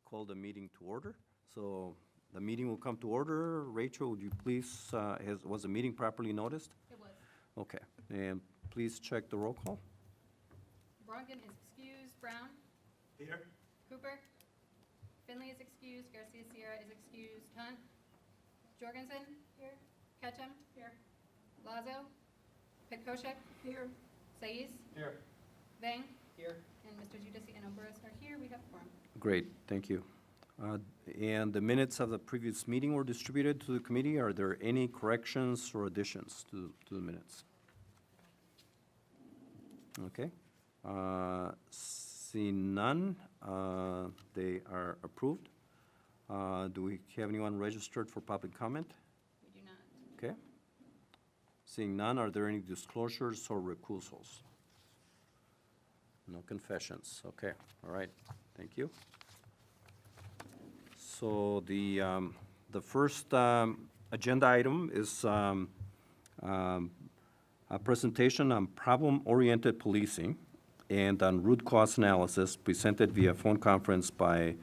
call the meeting to order. So the meeting will come to order. Rachel, would you please, was the meeting properly noticed? It was. Okay, and please check the roll call. Brongan is excused. Brown? Here. Cooper? Finley is excused. Garcia Sierra is excused. Hunt? Jorgensen? Here. Ketchum? Here. Lazo? Petkoshek? Here. Saiz? Here. Vang? Here. And Mr. Giudice and Oberos are here. We have quorum. Great, thank you. And the minutes of the previous meeting were distributed to the committee. Are there any corrections or additions to the minutes? Okay. Seeing none, they are approved. Do we have anyone registered for public comment? We do not. Okay. Seeing none, are there any disclosures or recusals? No confessions. Okay, all right, thank you. So the first agenda item is a presentation on problem-oriented policing and on root cause analysis presented via phone conference by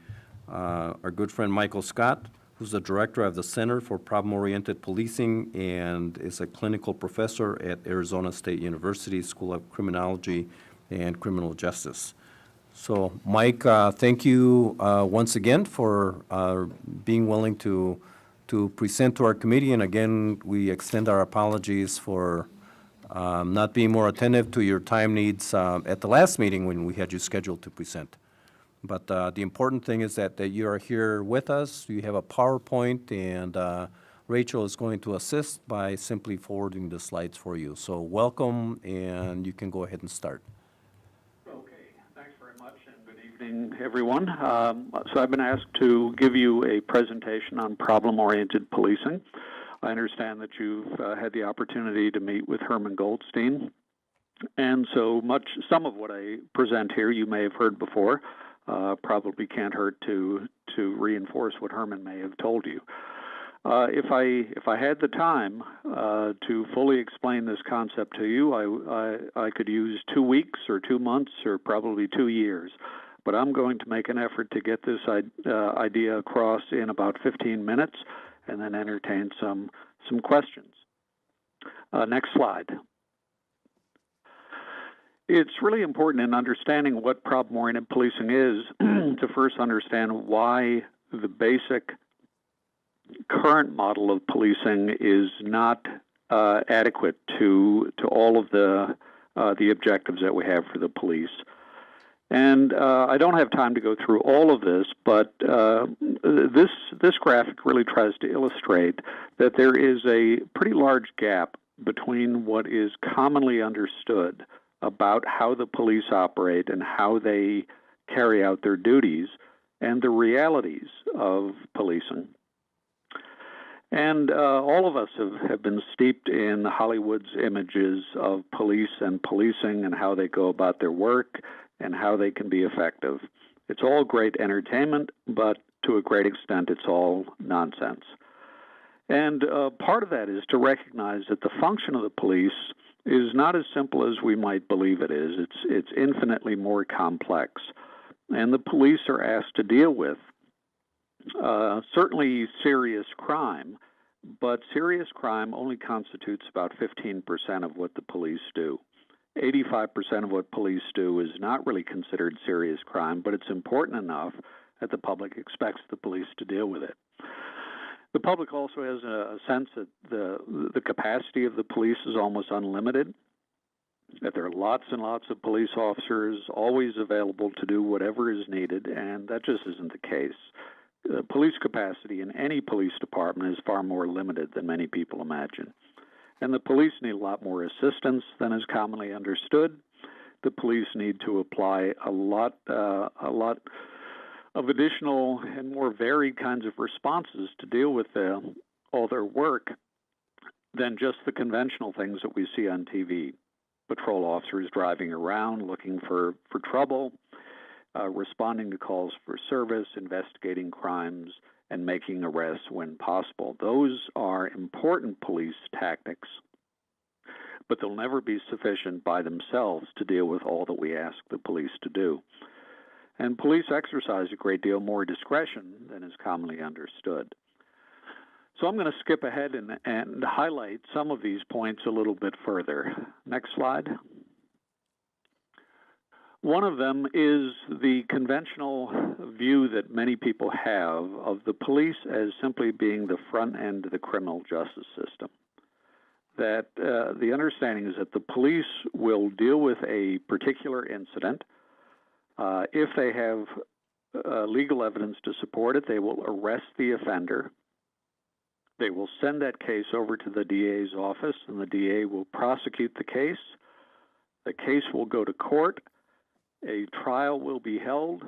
our good friend Michael Scott, who's the director of the Center for Problem-Oriented Policing and is a clinical professor at Arizona State University School of Criminology and Criminal Justice. So, Mike, thank you once again for being willing to present to our committee. And again, we extend our apologies for not being more attentive to your time needs at the last meeting when we had you scheduled to present. But the important thing is that you are here with us. You have a PowerPoint, and Rachel is going to assist by simply forwarding the slides for you. So welcome, and you can go ahead and start. Okay, thanks very much, and good evening, everyone. So I've been asked to give you a presentation on problem-oriented policing. I understand that you've had the opportunity to meet with Herman Goldstein, and so some of what I present here you may have heard before. Probably can't hurt to reinforce what Herman may have told you. If I had the time to fully explain this concept to you, I could use 2 weeks or 2 months or probably 2 years. But I'm going to make an effort to get this idea across in about 15 minutes, and then entertain some questions. Next slide. It's really important in understanding what problem-oriented policing is to first understand why the basic current model of policing is not adequate to all of the objectives that we have for the police. And I don't have time to go through all of this, but this graphic really tries to illustrate that there is a pretty large gap between what is commonly understood about how the police operate and how they carry out their duties and the realities of policing. And all of us have been steeped in Hollywood's images of police and policing and how they go about their work and how they can be effective. It's all great entertainment, but to a great extent it's all nonsense. And part of that is to recognize that the function of the police is not as simple as we might believe it is. It's infinitely more complex. And the police are asked to deal with certainly serious crime, but serious crime only constitutes about 15% of what the police do. 85% of what police do is not really considered serious crime, but it's important enough that the public expects the police to deal with it. The public also has a sense that the capacity of the police is almost unlimited, that there are lots and lots of police officers always available to do whatever is needed, and that just isn't the case. Police capacity in any police department is far more limited than many people imagine. And the police need a lot more assistance than is commonly understood. The police need to apply a lot of additional and more varied kinds of responses to deal with all their work than just the conventional things that we see on TV. Patrol officers driving around looking for trouble, responding to calls for service, investigating crimes, and making arrests when possible. Those are important police tactics, but they'll never be sufficient by themselves to deal with all that we ask the police to do. and police exercise a great deal more discretion than is commonly understood. So I'm going to skip ahead and highlight some of these points a little bit further. Next slide. One of them is the conventional view that many people have of the police as simply being the front end of the criminal justice system. That the understanding is that the police will deal with a particular incident. If they have legal evidence to support it, they will arrest the offender. They will send that case over to the DA's office, and the DA will prosecute the case. The case will go to court. A trial will be held.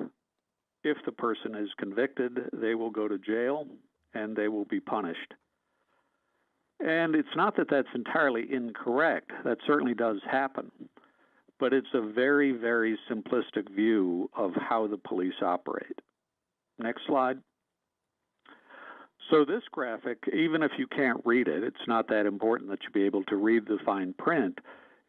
If the person is convicted, they will go to jail, and they will be punished. And it's not that that's entirely incorrect. That certainly does happen. But it's a very, very simplistic view of how the police operate. Next slide. So this graphic, even if you can't read it, it's not that important that you be able to read the fine print.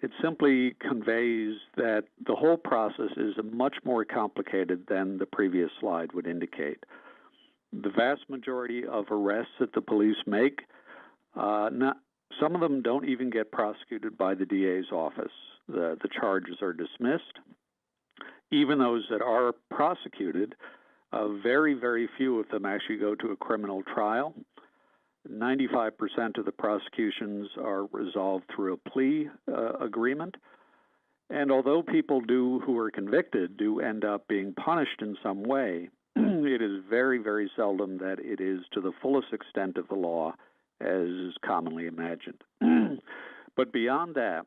It simply conveys that the whole process is much more complicated than the previous slide would indicate. The vast majority of arrests that the police make, some of them don't even get prosecuted by the DA's office. The charges are dismissed. Even those that are prosecuted, very, very few of them actually go to a criminal trial. 95% of the prosecutions are resolved through a plea agreement. And although people who are convicted do end up being punished in some way, it is very, very seldom that it is to the fullest extent of the law as is commonly imagined. But beyond that,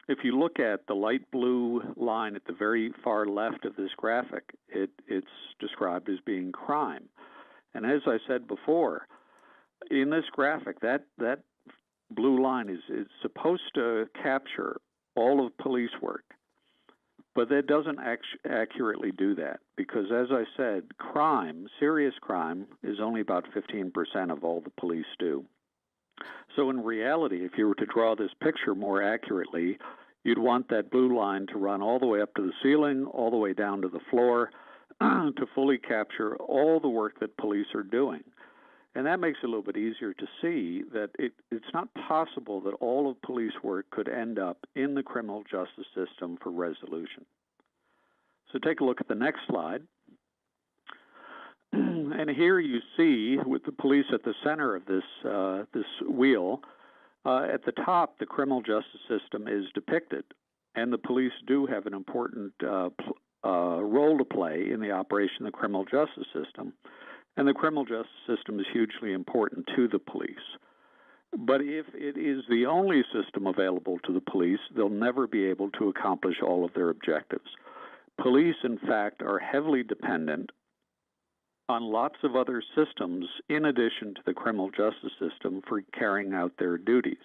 if you look at the light blue line at the very far left of this graphic, it's described as being crime. And as I said before, in this graphic, that blue line is supposed to capture all of police work, but that doesn't accurately do that because, as I said, serious crime, is only about 15% of all the police do. So in reality, if you were to draw this picture more accurately, you'd want that blue line to run all the way up to the ceiling, all the way down to the floor, to fully capture all the work that police are doing. And that makes it a little bit easier to see that it's not possible that all of police work could end up in the criminal justice system for resolution. So take a look at the next slide. And here you see, with the police at the center of this wheel, at the top, the criminal justice system is depicted, and the police do have an important role to play in the operation of the criminal justice system, and the criminal justice system is hugely important to the police. But if it is the only system available to the police, they'll never be able to accomplish all of their objectives. Police, in fact, are heavily dependent on lots of other systems in addition to the criminal justice system for carrying out their duties.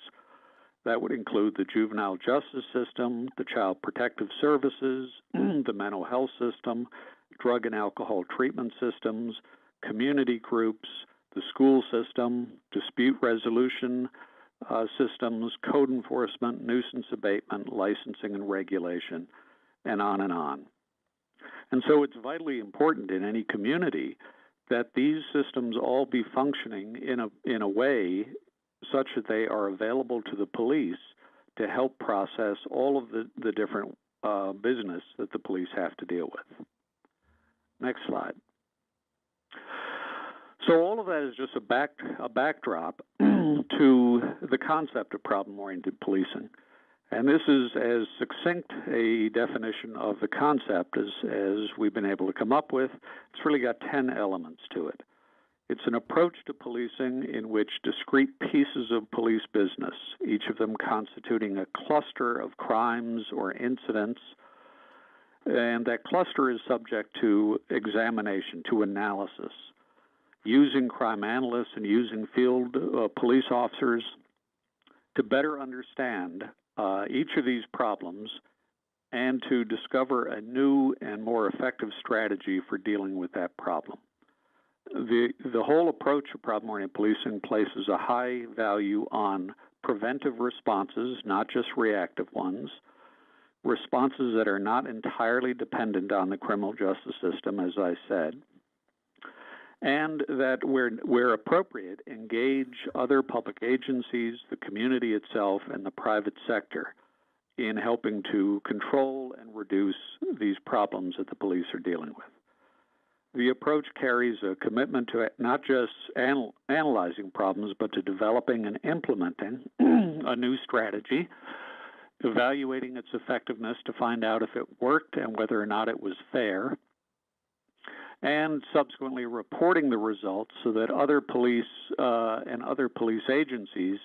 That would include the juvenile justice system, the child protective services, the mental health system, drug and alcohol treatment systems, community groups, the school system, dispute resolution systems, code enforcement, nuisance abatement, licensing and regulation, and on and on. And so it's vitally important in any community that these systems all be functioning in a way such that they are available to the police to help process all of the different business that the police have to deal with. Next slide. So all of that is just a backdrop to the concept of problem-oriented policing. And this is as succinct a definition of the concept as we've been able to come up with. It's really got 10 elements to it. It's an approach to policing in which discrete pieces of police business, each of them constituting a cluster of crimes or incidents, and that cluster is subject to examination, to analysis, using crime analysts and using field police officers to better understand each of these problems and to discover a new and more effective strategy for dealing with that problem. The whole approach of problem-oriented policing places a high value on preventive responses, not just reactive ones, responses that are not entirely dependent on the criminal justice system, as I said, and that where appropriate, engage other public agencies, the community itself, and the private sector in helping to control and reduce these problems that the police are dealing with. The approach carries a commitment to not just analyzing problems, but to developing and implementing a new strategy, evaluating its effectiveness to find out if it worked and whether or not it was fair, and subsequently reporting the results so that other police and other police agencies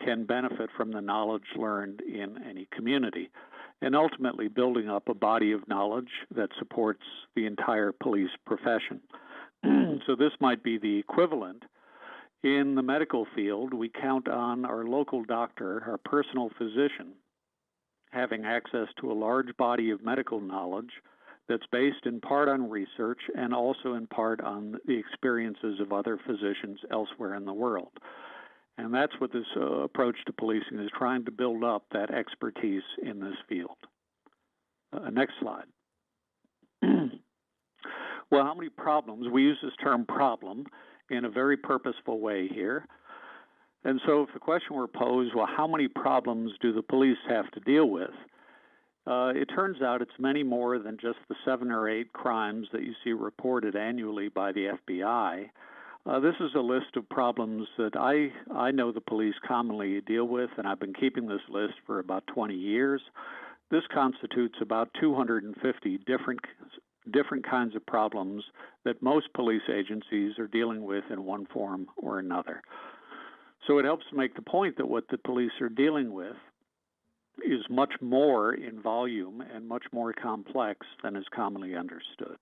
can benefit from the knowledge learned in any community, and ultimately building up a body of knowledge that supports the entire police profession. So this might be the equivalent. In the medical field, we count on our local doctor, our personal physician, having access to a large body of medical knowledge that's based in part on research and also in part on the experiences of other physicians elsewhere in the world. And that's what this approach to policing is, trying to build up that expertise in this field. Next slide. Well, how many problems? We use this term problem in a very purposeful way here. And so if the question were posed, well, how many problems do the police have to deal with? It turns out it's many more than just the 7 or 8 crimes that you see reported annually by the FBI. This is a list of problems that I know the police commonly deal with, and I've been keeping this list for about 20 years. This constitutes about 250 different kinds of problems that most police agencies are dealing with in one form or another. So it helps to make the point that what the police are dealing with is much more in volume and much more complex than is commonly understood.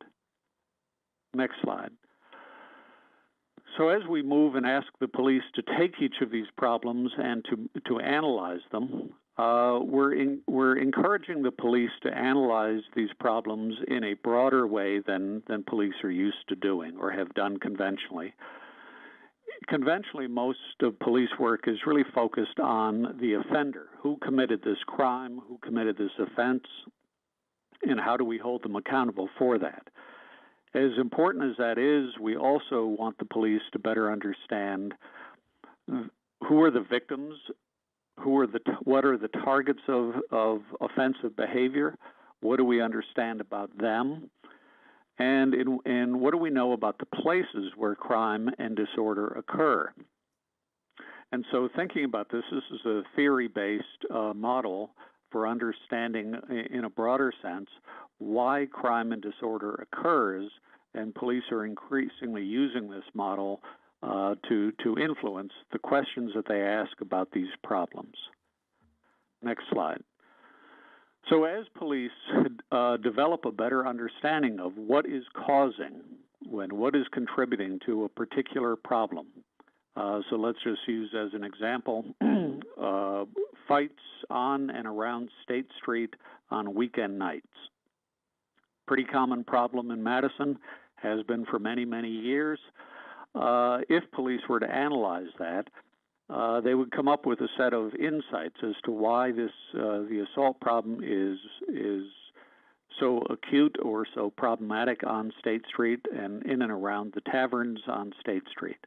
Next slide. So as we move and ask the police to take each of these problems and to analyze them, we're encouraging the police to analyze these problems in a broader way than police are used to doing or have done conventionally. Conventionally, most of police work is really focused on the offender. Who committed this crime? Who committed this offense? And how do we hold them accountable for that? As important as that is, we also want the police to better understand who are the victims, what are the targets of offensive behavior, what do we understand about them, and what do we know about the places where crime and disorder occur. And so thinking about this is a theory-based model for understanding in a broader sense why crime and disorder occurs, and police are increasingly using this model to influence the questions that they ask about these problems. Next slide. So as police develop a better understanding of what is causing, what is contributing to a particular problem. So let's just use as an example, fights on and around State Street on weekend nights. Pretty common problem in Madison, has been for many, many years. If police were to analyze that, they would come up with a set of insights as to why the assault problem is so acute or so problematic on State Street and in and around the taverns on State Street.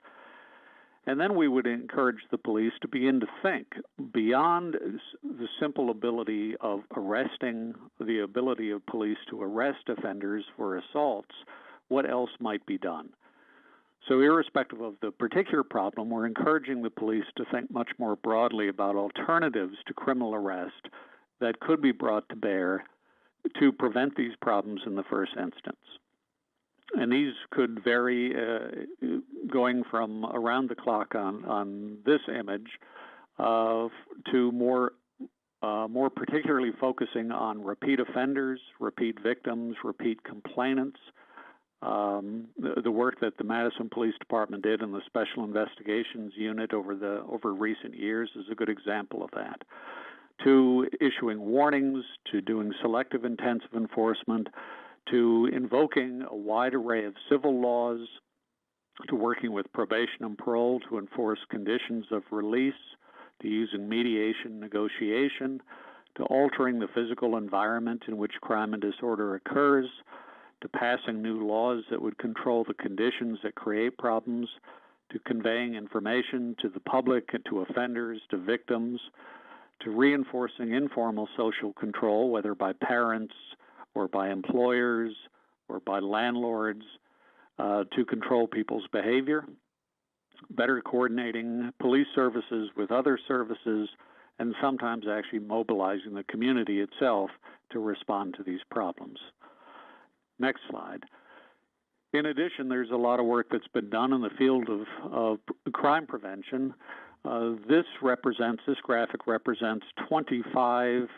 And then we would encourage the police to begin to think beyond the simple ability of arresting, the ability of police to arrest offenders for assaults, what else might be done. So irrespective of the particular problem, we're encouraging the police to think much more broadly about alternatives to criminal arrest that could be brought to bear to prevent these problems in the first instance. And these could vary going from around the clock on this image to more particularly focusing on repeat offenders, repeat victims, repeat complainants. The work that the Madison Police Department did in the Special Investigations Unit over recent years is a good example of that. To issuing warnings, to doing selective intensive enforcement, to invoking a wide array of civil laws, to working with probation and parole to enforce conditions of release, to using mediation, negotiation, to altering the physical environment in which crime and disorder occurs, to passing new laws that would control the conditions that create problems, to conveying information to the public and to offenders, to victims, to reinforcing informal social control, whether by parents or by employers or by landlords, to control people's behavior, better coordinating police services with other services, and sometimes actually mobilizing the community itself to respond to these problems. Next slide. In addition, there's a lot of work that's been done in the field of crime prevention. This graphic represents 25,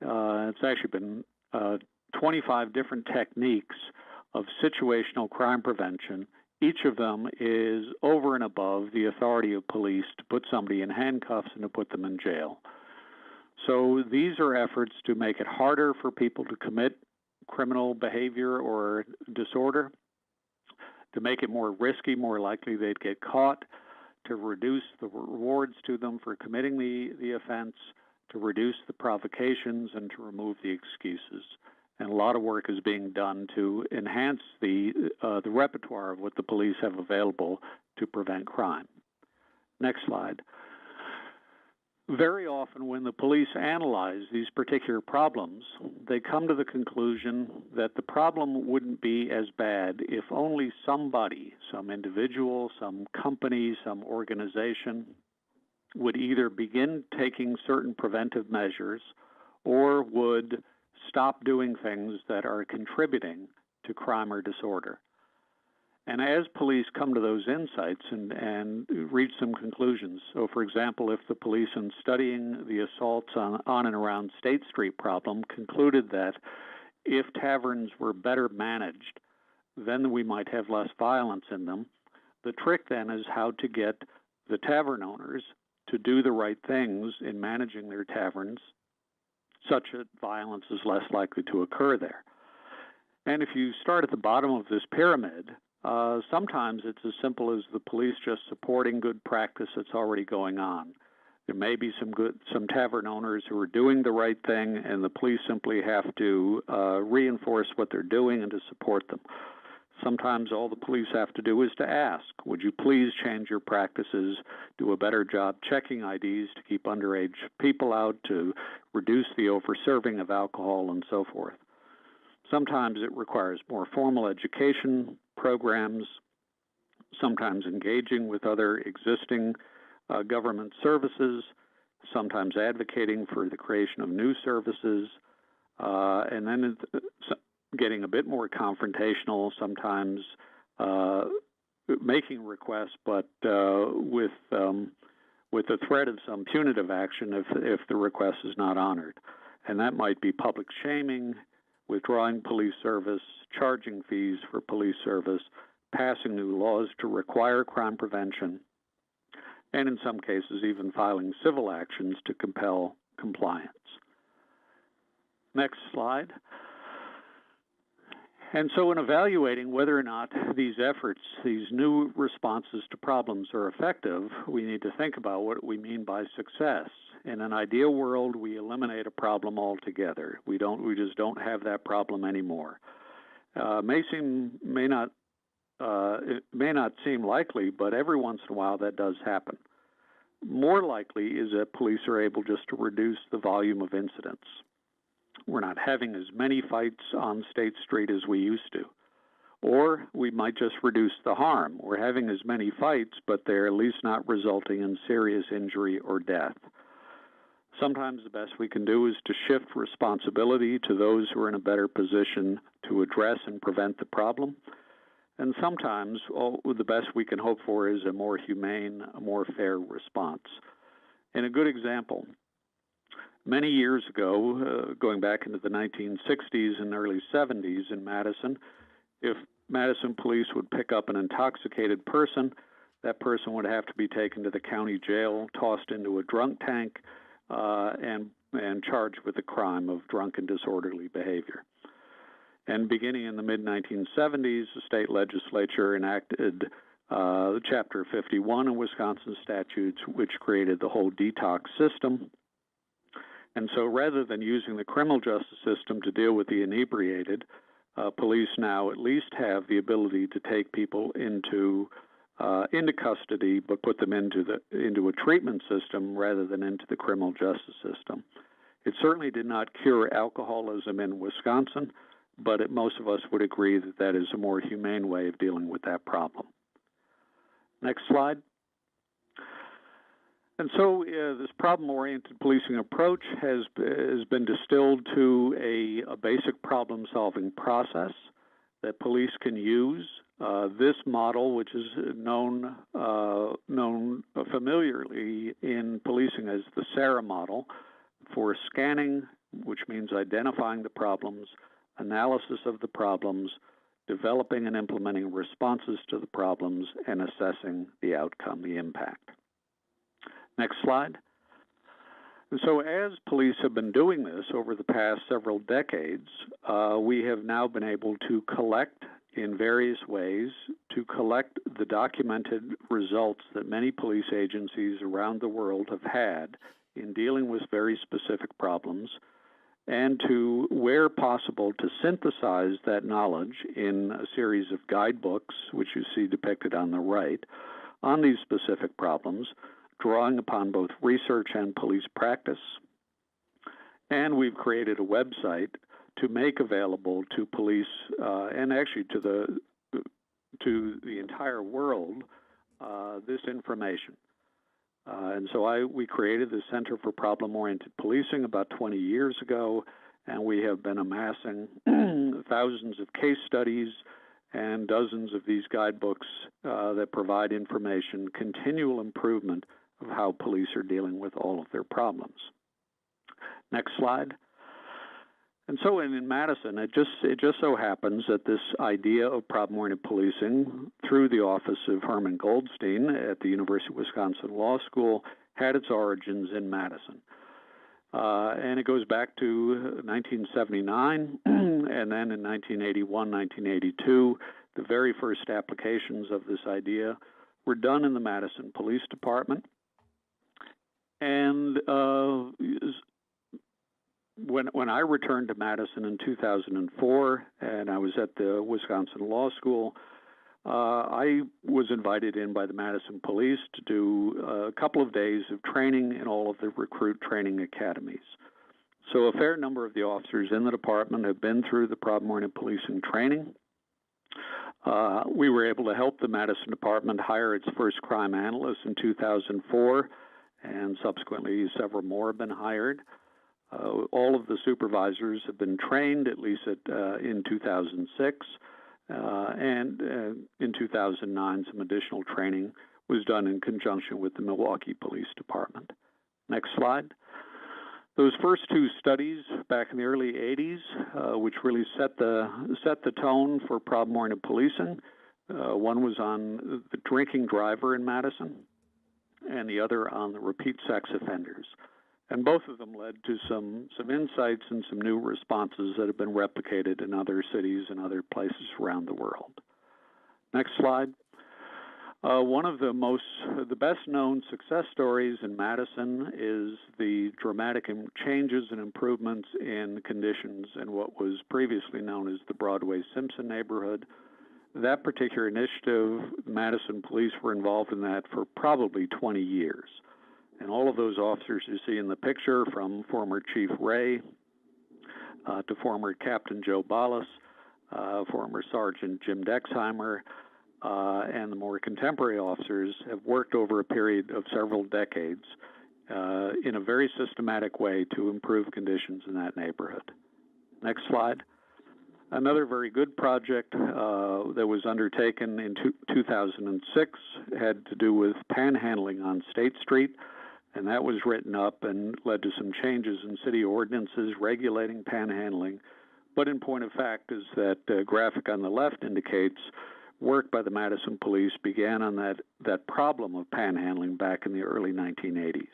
it's actually been 25 different techniques of situational crime prevention. Each of them is over and above the authority of police to put somebody in handcuffs and to put them in jail. So these are efforts to make it harder for people to commit criminal behavior or disorder, to make it more risky, more likely they'd get caught, to reduce the rewards to them for committing the offense, to reduce the provocations, and to remove the excuses. And a lot of work is being done to enhance the repertoire of what the police have available to prevent crime. Next slide. Very often when the police analyze these particular problems, they come to the conclusion that the problem wouldn't be as bad if only somebody, some individual, some company, some organization, would either begin taking certain preventive measures or would stop doing things that are contributing to crime or disorder. And as police come to those insights and reach some conclusions, so for example, if the police in studying the assaults on and around State Street problem concluded that if taverns were better managed, then we might have less violence in them, the trick then is how to get the tavern owners to do the right things in managing their taverns such that violence is less likely to occur there. And if you start at the bottom of this pyramid, sometimes it's as simple as the police just supporting good practice that's already going on. There may be some tavern owners who are doing the right thing, and the police simply have to reinforce what they're doing and to support them. Sometimes all the police have to do is to ask, would you please change your practices, do a better job checking IDs to keep underage people out, to reduce the over-serving of alcohol, and so forth. Sometimes it requires more formal education programs, sometimes engaging with other existing government services, sometimes advocating for the creation of new services, and then getting a bit more confrontational, sometimes making requests, but with the threat of some punitive action if the request is not honored. And that might be public shaming, withdrawing police service, charging fees for police service, passing new laws to require crime prevention, and in some cases even filing civil actions to compel compliance. Next slide. And so in evaluating whether or not these efforts, these new responses to problems are effective, we need to think about what we mean by success. In an ideal world, we eliminate a problem altogether. We just don't have that problem anymore. It may not seem likely, but every once in a while that does happen. More likely is that police are able just to reduce the volume of incidents. We're not having as many fights on State Street as we used to. Or we might just reduce the harm. We're having as many fights, but they're at least not resulting in serious injury or death. Sometimes the best we can do is to shift responsibility to those who are in a better position to address and prevent the problem. And sometimes the best we can hope for is a more humane, a more fair response. And a good example, many years ago, going back into the 1960s and early 70s in Madison, if Madison police would pick up an intoxicated person, that person would have to be taken to the county jail, tossed into a drunk tank, and charged with the crime of drunk and disorderly behavior. And beginning in the mid-1970s, the state legislature enacted Chapter 51 of Wisconsin statutes, which created the whole detox system. And so rather than using the criminal justice system to deal with the inebriated, police now at least have the ability to take people into custody, but put them into a treatment system rather than into the criminal justice system. It certainly did not cure alcoholism in Wisconsin, but most of us would agree that that is a more humane way of dealing with that problem. Next slide. And so this problem-oriented policing approach has been distilled to a basic problem-solving process that police can use. This model, which is known familiarly in policing as the SARA model, for scanning, which means identifying the problems, analysis of the problems, developing and implementing responses to the problems, and assessing the outcome, the impact. Next slide. And so as police have been doing this over the past several decades, we have now been able to collect in various ways, to collect the documented results that many police agencies around the world have had in dealing with very specific problems, and to, where possible, to synthesize that knowledge in a series of guidebooks, which you see depicted on the right, on these specific problems, drawing upon both research and police practice. And we've created a website to make available to police and actually to the entire world this information. And so we created the Center for Problem-Oriented Policing about 20 years ago, and we have been amassing thousands of case studies and dozens of these guidebooks that provide information, continual improvement of how police are dealing with all of their problems. Next slide. And so in Madison, it just so happens that this idea of problem-oriented policing through the office of Herman Goldstein at the University of Wisconsin Law School had its origins in Madison. And it goes back to 1979, and then in 1981, 1982, the very first applications of this idea were done in the Madison Police Department. And when I returned to Madison in 2004, and I was at the Wisconsin Law School, I was invited in by the Madison Police to do a couple of days of training in all of the recruit training academies. So a fair number of the officers in the department have been through the problem-oriented policing training. We were able to help the Madison Department hire its first crime analyst in 2004, and subsequently several more have been hired. All of the supervisors have been trained, at least in 2006, and in 2009 some additional training was done in conjunction with the Milwaukee Police Department. Next slide. Those first two studies back in the early 80s, which really set the tone for problem-oriented policing. One was on the drinking driver in Madison, and the other on the repeat sex offenders. And both of them led to some insights and some new responses that have been replicated in other cities and other places around the world. Next slide. One of the best-known success stories in Madison is the dramatic changes and improvements in conditions in what was previously known as the Broadway Simpson neighborhood. That particular initiative, Madison police were involved in that for probably 20 years. And all of those officers you see in the picture, from former Chief Ray to former Captain Joe Ballas, former Sergeant Jim Dexheimer, and the more contemporary officers, have worked over a period of several decades in a very systematic way to improve conditions in that neighborhood. Next slide. Another very good project that was undertaken in 2006 had to do with panhandling on State Street, and that was written up and led to some changes in city ordinances regulating panhandling. But in point of fact is that graphic on the left indicates work by the Madison Police began on that problem of panhandling back in the early 1980s.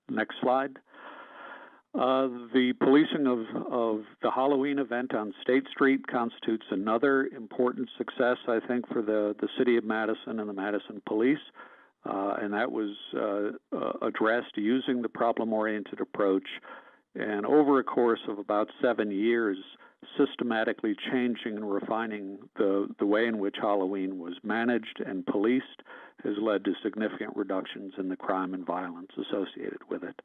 Next slide. The policing of the Halloween event on State Street constitutes another important success, I think, for the city of Madison and the Madison Police. and that was addressed using the problem-oriented approach, and over a course of about 7 years, systematically changing and refining the way in which Halloween was managed and policed has led to significant reductions in the crime and violence associated with it.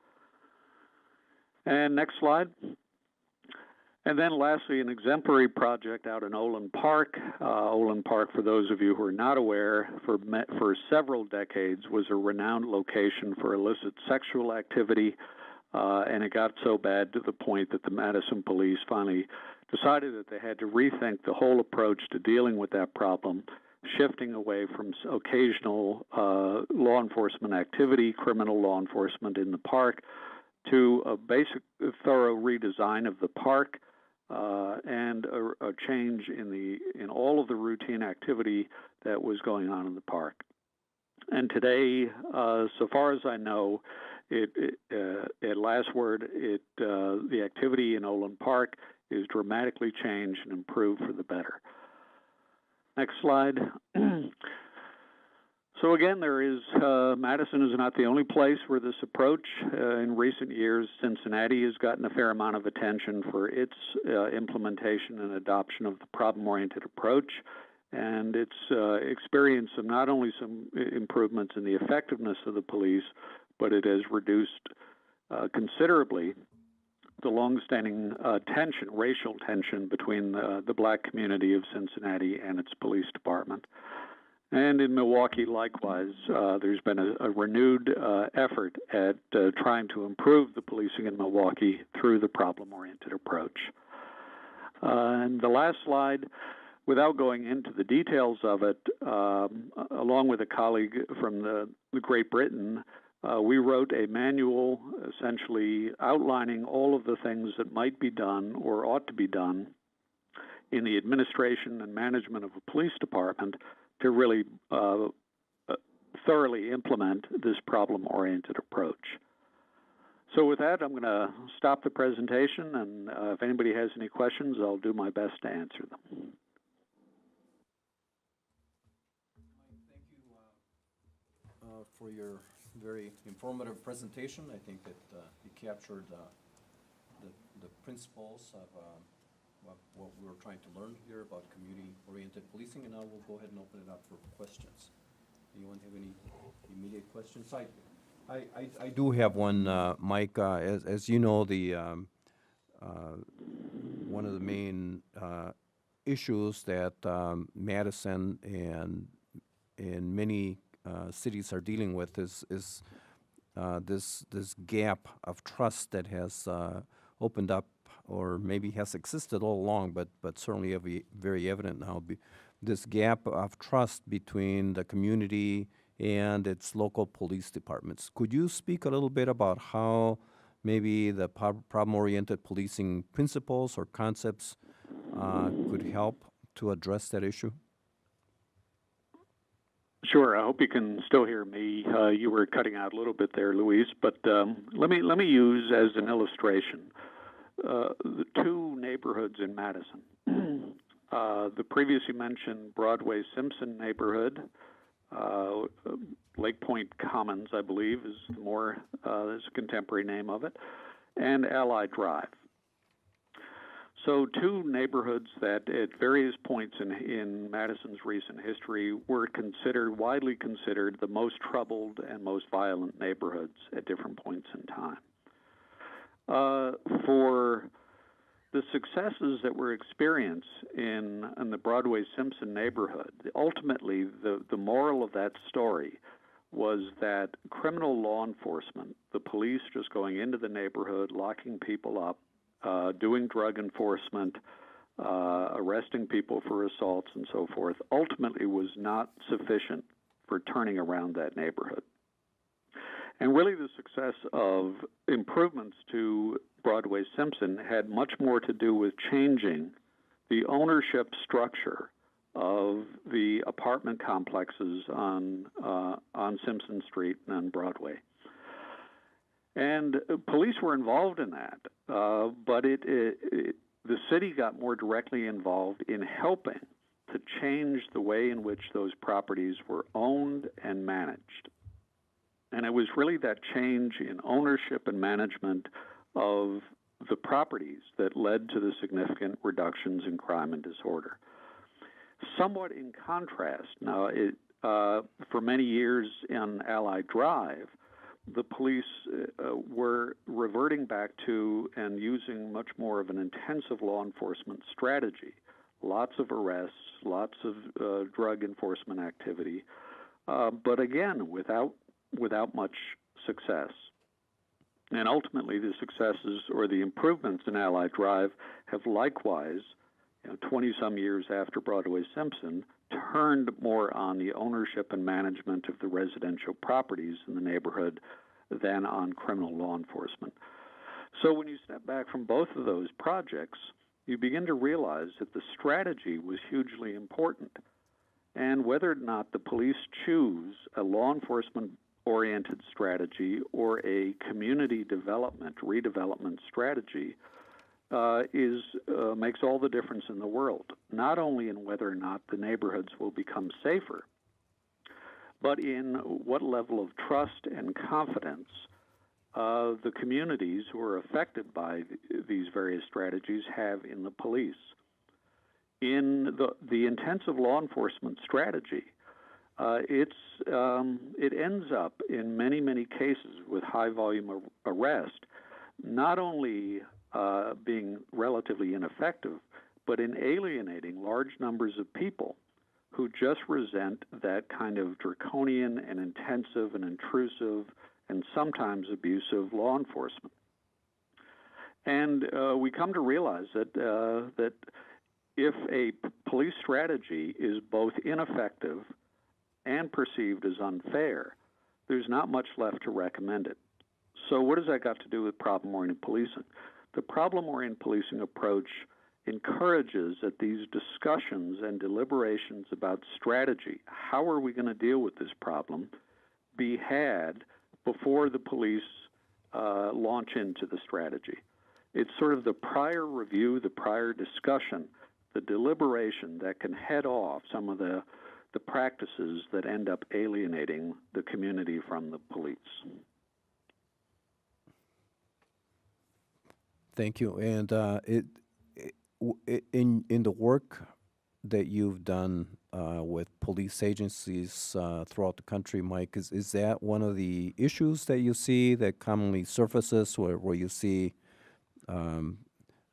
And next slide. And then lastly, an exemplary project out in Olin Park. Olin Park, for those of you who are not aware, for several decades was a renowned location for illicit sexual activity, and it got so bad to the point that the Madison police finally decided that they had to rethink the whole approach to dealing with that problem, shifting away from occasional law enforcement activity, criminal law enforcement in the park, to a basic, thorough redesign of the park, and a change in all of the routine activity that was going on in the park. And today, so far as I know, at last word, the activity in Olin Park is dramatically changed and improved for the better. Next slide. So again, Madison is not the only place where this approach. In recent years, Cincinnati has gotten a fair amount of attention for its implementation and adoption of the problem-oriented approach, and its experience of not only some improvements in the effectiveness of the police, but it has reduced considerably the long-standing racial tension between the black community of Cincinnati and its police department. And in Milwaukee, likewise, there's been a renewed effort at trying to improve the policing in Milwaukee through the problem-oriented approach. And the last slide, without going into the details of it, along with a colleague from the Great Britain, we wrote a manual essentially outlining all of the things that might be done or ought to be done in the administration and management of a police department to really thoroughly implement this problem-oriented approach. So with that, I'm going to stop the presentation, and if anybody has any questions, I'll do my best to answer them. Thank you for your very informative presentation. I think that you captured the principles of what we're trying to learn here about community-oriented policing, and now we'll go ahead and open it up for questions. Anyone have any immediate questions? I do have one, Mike. As you know, one of the main issues that Madison and many cities are dealing with is this gap of trust that has opened up, or maybe has existed all along, but certainly very evident now. This gap of trust between the community and its local police departments. Could you speak a little bit about how maybe the problem-oriented policing principles or concepts could help to address that issue? Sure. I hope you can still hear me. You were cutting out a little bit there, Luis, but let me use as an illustration the two neighborhoods in Madison. The previously mentioned Broadway Simpson neighborhood, Lake Point Commons, I believe, is a contemporary name of it, and Allied Drive. So two neighborhoods that at various points in Madison's recent history were widely considered the most troubled and most violent neighborhoods at different points in time. For the successes that were experienced in the Broadway Simpson neighborhood, ultimately the moral of that story was that criminal law enforcement, the police just going into the neighborhood, locking people up, doing drug enforcement, arresting people for assaults and so forth, ultimately was not sufficient for turning around that neighborhood. And really the success of improvements to Broadway Simpson had much more to do with changing the ownership structure of the apartment complexes on Simpson Street and on Broadway. And police were involved in that, but the city got more directly involved in helping to change the way in which those properties were owned and managed. And it was really that change in ownership and management of the properties that led to the significant reductions in crime and disorder. Somewhat in contrast, now, for many years in Allied Drive, the police were reverting back to and using much more of an intensive law enforcement strategy. Lots of arrests, lots of drug enforcement activity, but again, without much success. And ultimately, the successes or the improvements in Allied Drive have likewise, 20-some years after Broadway Simpson, turned more on the ownership and management of the residential properties in the neighborhood than on criminal law enforcement. So when you step back from both of those projects, you begin to realize that the strategy was hugely important. And whether or not the police choose a law enforcement-oriented strategy or a community development, redevelopment strategy, makes all the difference in the world, not only in whether or not the neighborhoods will become safer, but in what level of trust and confidence the communities who are affected by these various strategies have in the police. In the intensive law enforcement strategy, it ends up in many, many cases with high volume arrest, not only being relatively ineffective, but in alienating large numbers of people who just resent that kind of draconian and intensive and intrusive and sometimes abusive law enforcement. And we come to realize that if a police strategy is both ineffective and perceived as unfair, there's not much left to recommend it. So what has that got to do with problem-oriented policing? The problem-oriented policing approach encourages that these discussions and deliberations about strategy, how are we going to deal with this problem, be had before the police launch into the strategy. It's sort of the prior review, the prior discussion, the deliberation that can head off some of the practices that end up alienating the community from the police. Thank you. And in the work that you've done with police agencies throughout the country, Mike, is that one of the issues that you see that commonly surfaces, where you see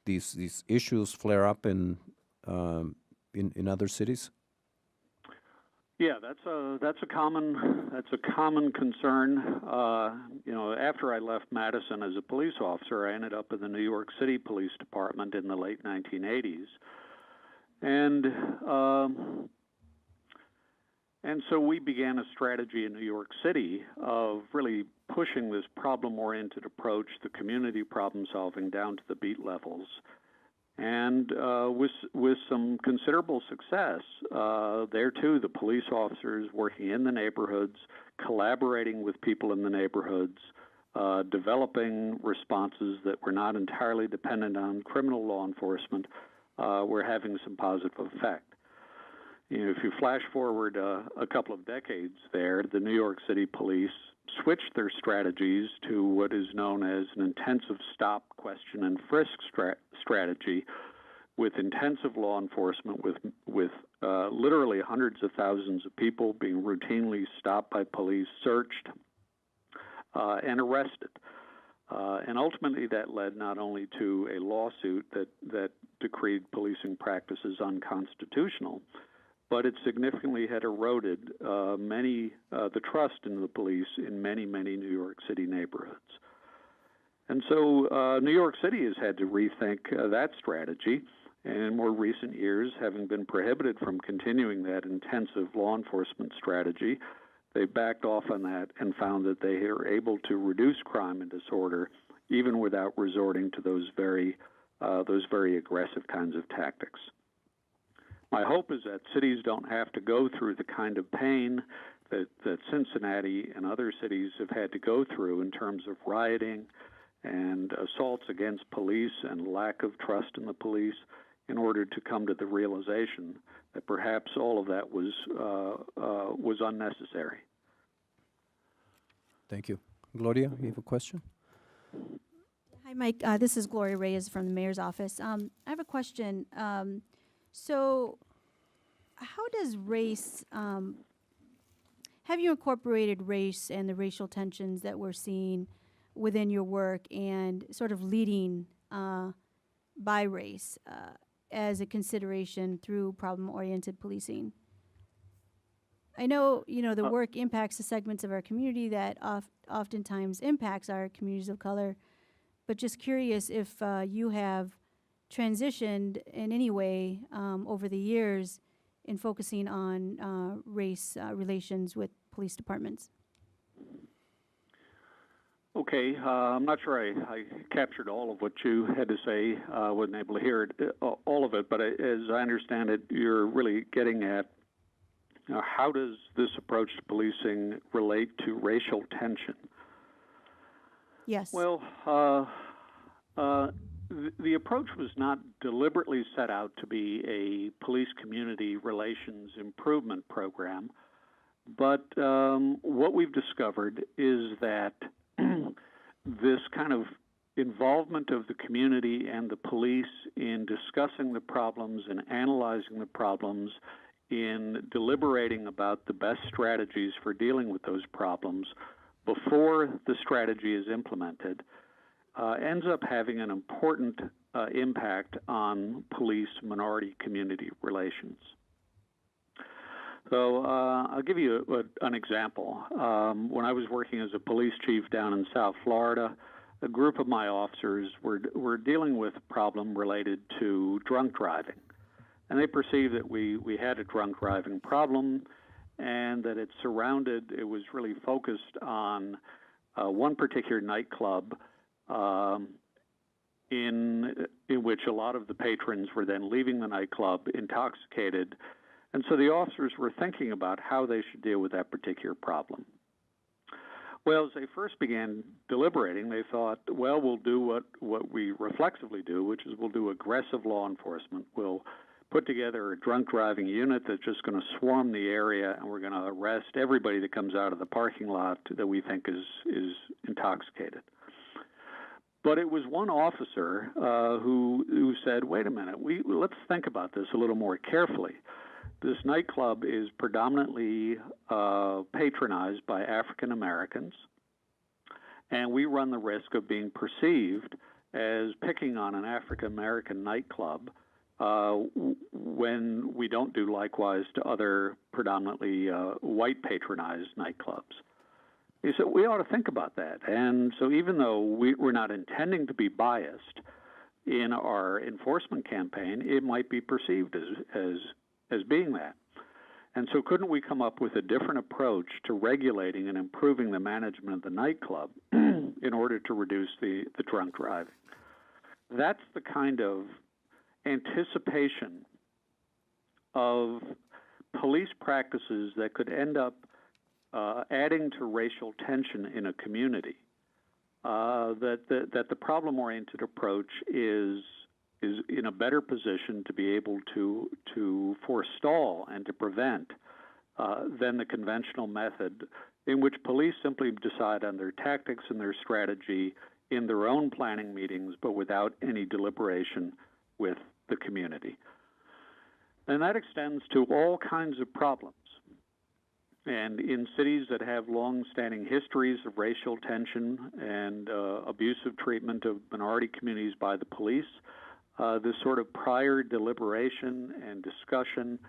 these issues flare up in other cities? Yeah, that's a common concern. After I left Madison as a police officer, I ended up in the New York City Police Department in the late 1980s, and so we began a strategy in New York City of really pushing this problem-oriented approach, the community problem-solving, down to the beat levels. And with some considerable success, there too, the police officers working in the neighborhoods, collaborating with people in the neighborhoods, developing responses that were not entirely dependent on criminal law enforcement, were having some positive effect. If you flash forward a couple of decades there, the New York City Police switched their strategies to what is known as an intensive stop, question, and frisk strategy, with intensive law enforcement, with literally hundreds of thousands of people being routinely stopped by police, searched, and arrested. And ultimately that led not only to a lawsuit that decreed policing practices unconstitutional, but it significantly had eroded the trust in the police in many, many New York City neighborhoods. And so New York City has had to rethink that strategy, and in more recent years, having been prohibited from continuing that intensive law enforcement strategy, they backed off on that and found that they are able to reduce crime and disorder even without resorting to those very aggressive kinds of tactics. My hope is that cities don't have to go through the kind of pain that Cincinnati and other cities have had to go through in terms of rioting and assaults against police and lack of trust in the police, in order to come to the realization that perhaps all of that was unnecessary. Thank you. Gloria, you have a question? Hi, Mike. This is Gloria Reyes from the mayor's office. I have a question. So how does race, have you incorporated race and the racial tensions that we're seeing within your work and sort of leading by race as a consideration through problem-oriented policing? I know, the work impacts the segments of our community that oftentimes impacts our communities of color, but just curious if you have transitioned in any way over the years in focusing on race relations with police departments. Okay, I'm not sure I captured all of what you had to say. I wasn't able to hear it, all of it, but as I understand it, you're really getting at how does this approach to policing relate to racial tension? Yes. Well, the approach was not deliberately set out to be a police community relations improvement program, but what we've discovered is that this kind of involvement of the community and the police in discussing the problems and analyzing the problems, in deliberating about the best strategies for dealing with those problems before the strategy is implemented, ends up having an important impact on police minority community relations. So I'll give you an example. When I was working as a police chief down in South Florida, a group of my officers were dealing with a problem related to drunk driving. And they perceived that we had a drunk driving problem and that it was really focused on one particular nightclub in which a lot of the patrons were then leaving the nightclub intoxicated. And so the officers were thinking about how they should deal with that particular problem. Well, as they first began deliberating, they thought, well, we'll do what we reflexively do, which is we'll do aggressive law enforcement. We'll put together a drunk driving unit that's just going to swarm the area, and we're going to arrest everybody that comes out of the parking lot that we think is intoxicated. But it was one officer who said, wait a minute, let's think about this a little more carefully. This nightclub is predominantly patronized by African Americans, and we run the risk of being perceived as picking on an African American nightclub when we don't do likewise to other predominantly white patronized nightclubs. He said, we ought to think about that. And so even though we're not intending to be biased in our enforcement campaign, it might be perceived as being that. And so couldn't we come up with a different approach to regulating and improving the management of the nightclub in order to reduce the drunk driving? That's the kind of anticipation of police practices that could end up adding to racial tension in a community, that the problem-oriented approach is in a better position to be able to forestall and to prevent than the conventional method in which police simply decide on their tactics and their strategy in their own planning meetings, but without any deliberation with the community. And that extends to all kinds of problems. And in cities that have long-standing histories of racial tension and abusive treatment of minority communities by the police, this sort of prior deliberation and discussion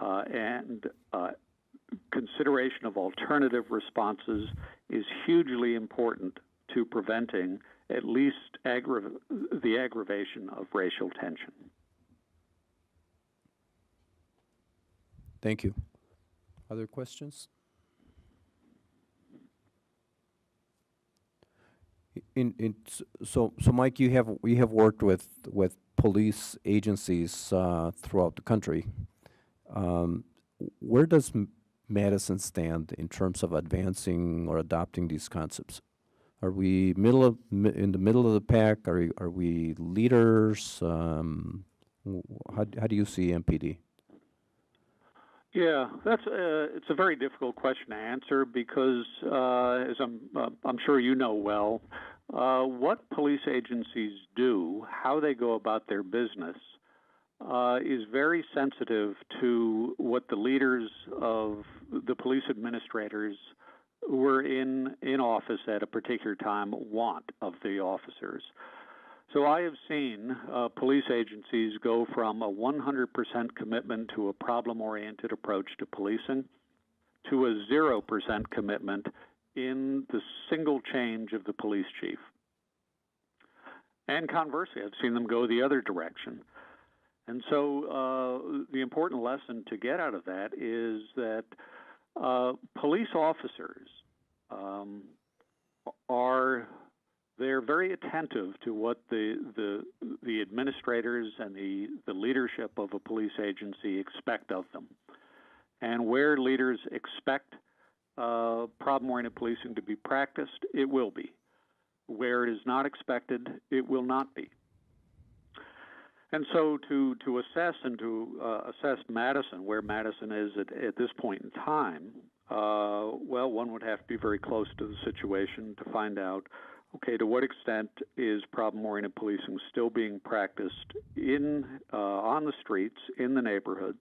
and consideration of alternative responses is hugely important to preventing at least the aggravation of racial tension. Thank you. Other questions? So Mike, you have worked with police agencies throughout the country. Where does Madison stand in terms of advancing or adopting these concepts? Are we in the middle of the pack? Are we leaders? How do you see MPD? Yeah, it's a very difficult question to answer because, as I'm sure you know well, what police agencies do, how they go about their business, is very sensitive to what the leaders of the police administrators who are in office at a particular time want of the officers. So I have seen police agencies go from a 100% commitment to a problem-oriented approach to policing to a 0% commitment in the single change of the police chief. And conversely, I've seen them go the other direction. And so the important lesson to get out of that is that police officers they're very attentive to what the administrators and the leadership of a police agency expect of them. And where leaders expect problem-oriented policing to be practiced, it will be. Where it is not expected, it will not be. And so to assess and to assess Madison, where Madison is at this point in time, well, one would have to be very close to the situation to find out, okay, to what extent is problem-oriented policing still being practiced on the streets, in the neighborhoods,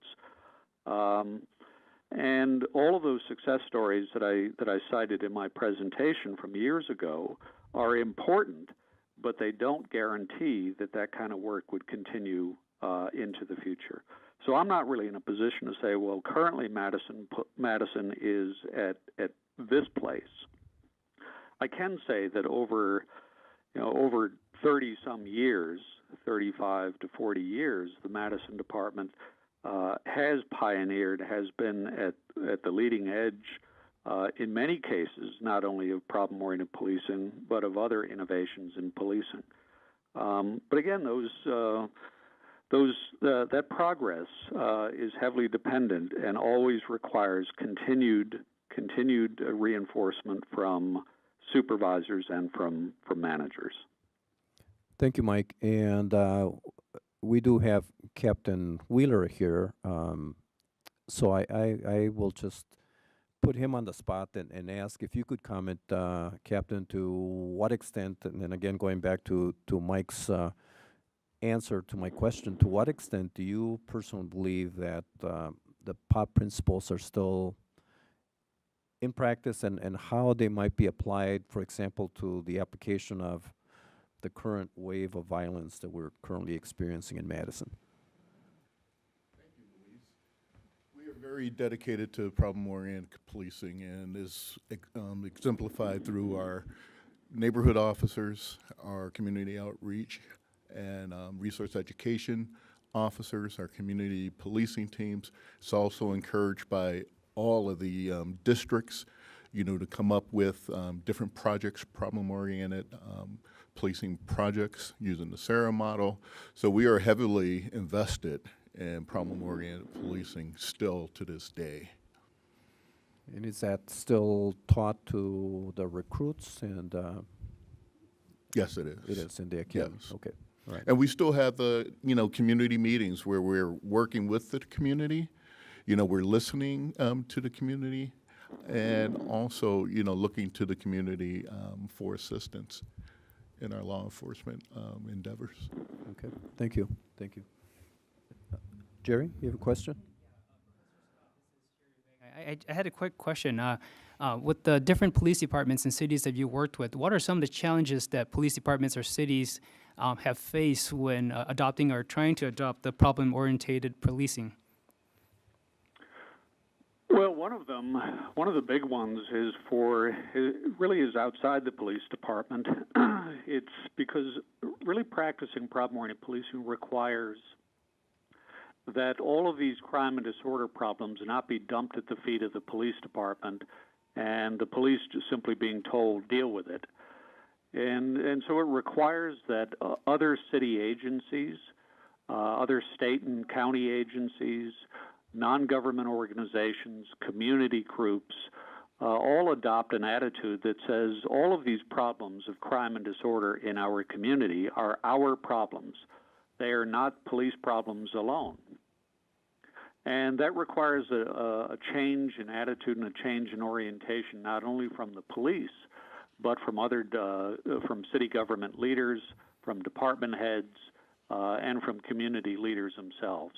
and all of those success stories that I cited in my presentation from years ago are important, but they don't guarantee that kind of work would continue into the future. So I'm not really in a position to say, well, currently Madison is at this place. I can say that over 30 some years, 35 to 40 years, the Madison Department has pioneered, has been at the leading edge in many cases, not only of problem-oriented policing, but of other innovations in policing. But again, that progress is heavily dependent and always requires continued reinforcement from supervisors and from managers. Thank you, Mike. And we do have Captain Wheeler here, so I will just put him on the spot and ask if you could comment, Captain, to what extent, and then again going back to Mike's answer to my question, to what extent do you personally believe that the POP principles are still in practice, and how they might be applied, for example, to the application of the current wave of violence that we're currently experiencing in Madison? Thank you, Luis. We are very dedicated to problem-oriented policing, and is exemplified through our neighborhood officers, our community outreach, and resource education officers, our community policing teams. It's also encouraged by all of the districts, to come up with different projects, problem-oriented policing projects using the SARA model. So we are heavily invested in problem-oriented policing still to this day. And is that still taught to the recruits? And Yes, it is. it is in the academy. Yes. Okay, right. And we still have the, community meetings where we're working with the community. We're listening to the community, and also, looking to the community for assistance in our law enforcement endeavors. Okay, thank you. Thank you. Jerry, you have a question? I had a quick question. With the different police departments and cities that you worked with, what are some of the challenges that police departments or cities have faced when adopting or trying to adopt the problem-oriented policing? Well, one of the big ones really is outside the police department. It's because really practicing problem-oriented policing requires that all of these crime and disorder problems not be dumped at the feet of the police department and the police just simply being told, deal with it. And so it requires that other city agencies, other state and county agencies, non-government organizations, community groups, all adopt an attitude that says all of these problems of crime and disorder in our community are our problems. They are not police problems alone. And that requires a change in attitude and a change in orientation, not only from the police, but from from city government leaders, from department heads, and from community leaders themselves.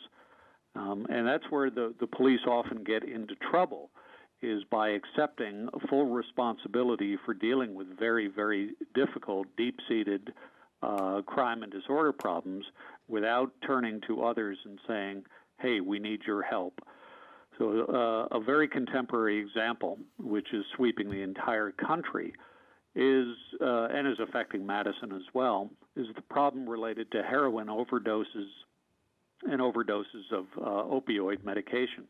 And that's where the police often get into trouble, is by accepting full responsibility for dealing with very, very difficult, deep-seated crime and disorder problems without turning to others and saying, hey, we need your help. So a very contemporary example, which is sweeping the entire country, is and is affecting Madison as well, is the problem related to heroin overdoses and overdoses of opioid medication.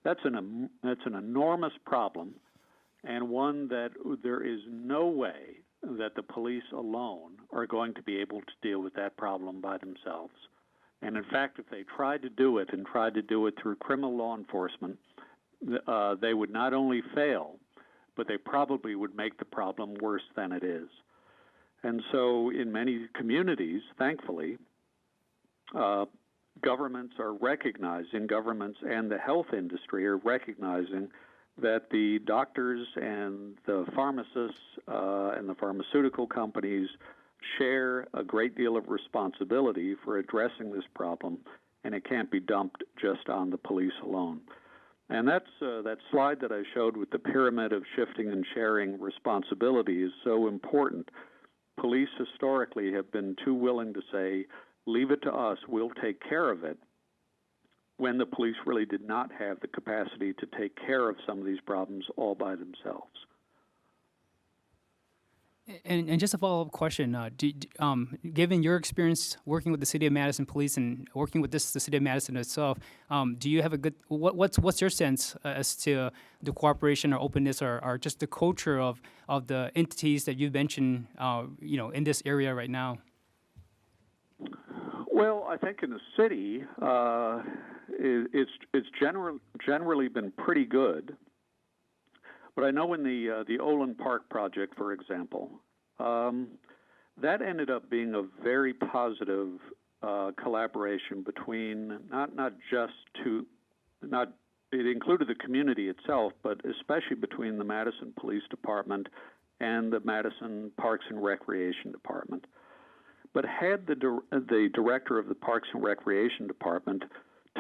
That's an enormous problem, and one that there is no way that the police alone are going to be able to deal with that problem by themselves. And in fact, if they tried to do it and tried to do it through criminal law enforcement, they would not only fail, but they probably would make the problem worse than it is. And so in many communities, thankfully, governments and the health industry are recognizing that the doctors and the pharmacists and the pharmaceutical companies share a great deal of responsibility for addressing this problem, and it can't be dumped just on the police alone. And that slide that I showed with the pyramid of shifting and sharing responsibility is so important. Police historically have been too willing to say, leave it to us, we'll take care of it, when the police really did not have the capacity to take care of some of these problems all by themselves. And just a follow-up question, given your experience working with the City of Madison Police and working with the City of Madison itself, do you have a good, what's your sense as to the cooperation or openness or just the culture of the entities that you've mentioned, in this area right now? Well, I think in the city, it's generally been pretty good. But I know in the Olin Park project, for example, that ended up being a very positive collaboration between it included the community itself, but especially between the Madison Police Department and the Madison Parks and Recreation Department. But had the director of the Parks and Recreation Department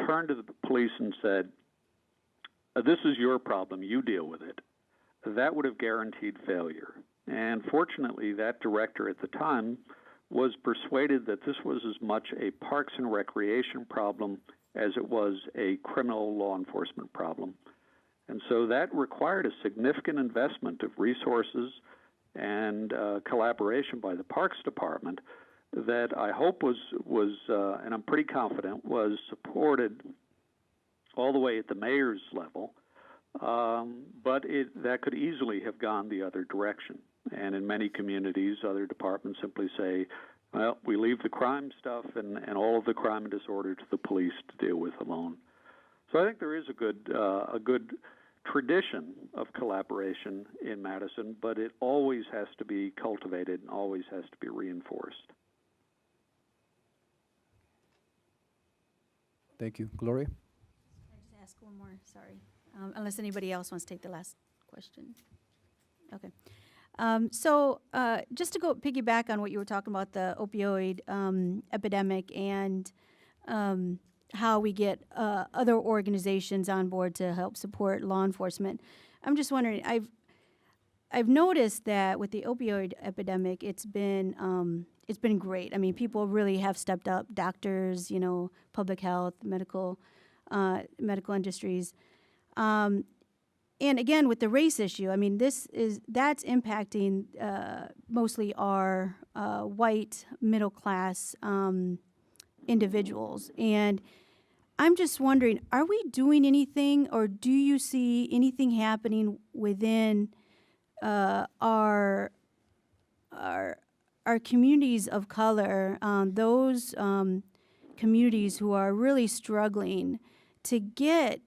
turned to the police and said, this is your problem, you deal with it, that would have guaranteed failure. And fortunately, that director at the time was persuaded that this was as much a Parks and Recreation problem as it was a criminal law enforcement problem. And so that required a significant investment of resources and collaboration by the Parks Department that I hope was and I'm pretty confident, was supported all the way at the mayor's level. But that could easily have gone the other direction. And in many communities, other departments simply say, well, we leave the crime stuff and all of the crime and disorder to the police to deal with alone. So I think there is a good tradition of collaboration in Madison, but it always has to be cultivated and always has to be reinforced. Thank you. Gloria? Can I just ask one more? Sorry. Unless anybody else wants to take the last question. Okay. So just to go piggyback on what you were talking about, the opioid epidemic and how we get other organizations on board to help support law enforcement. I'm just wondering, I've noticed that with the opioid epidemic, it's been great. I mean, people really have stepped up, doctors, public health, medical industries. And again, with the race issue, I mean, that's impacting mostly our white middle class individuals. And I'm just wondering, are we doing anything, or do you see anything happening within our communities of color, those communities who are really struggling to get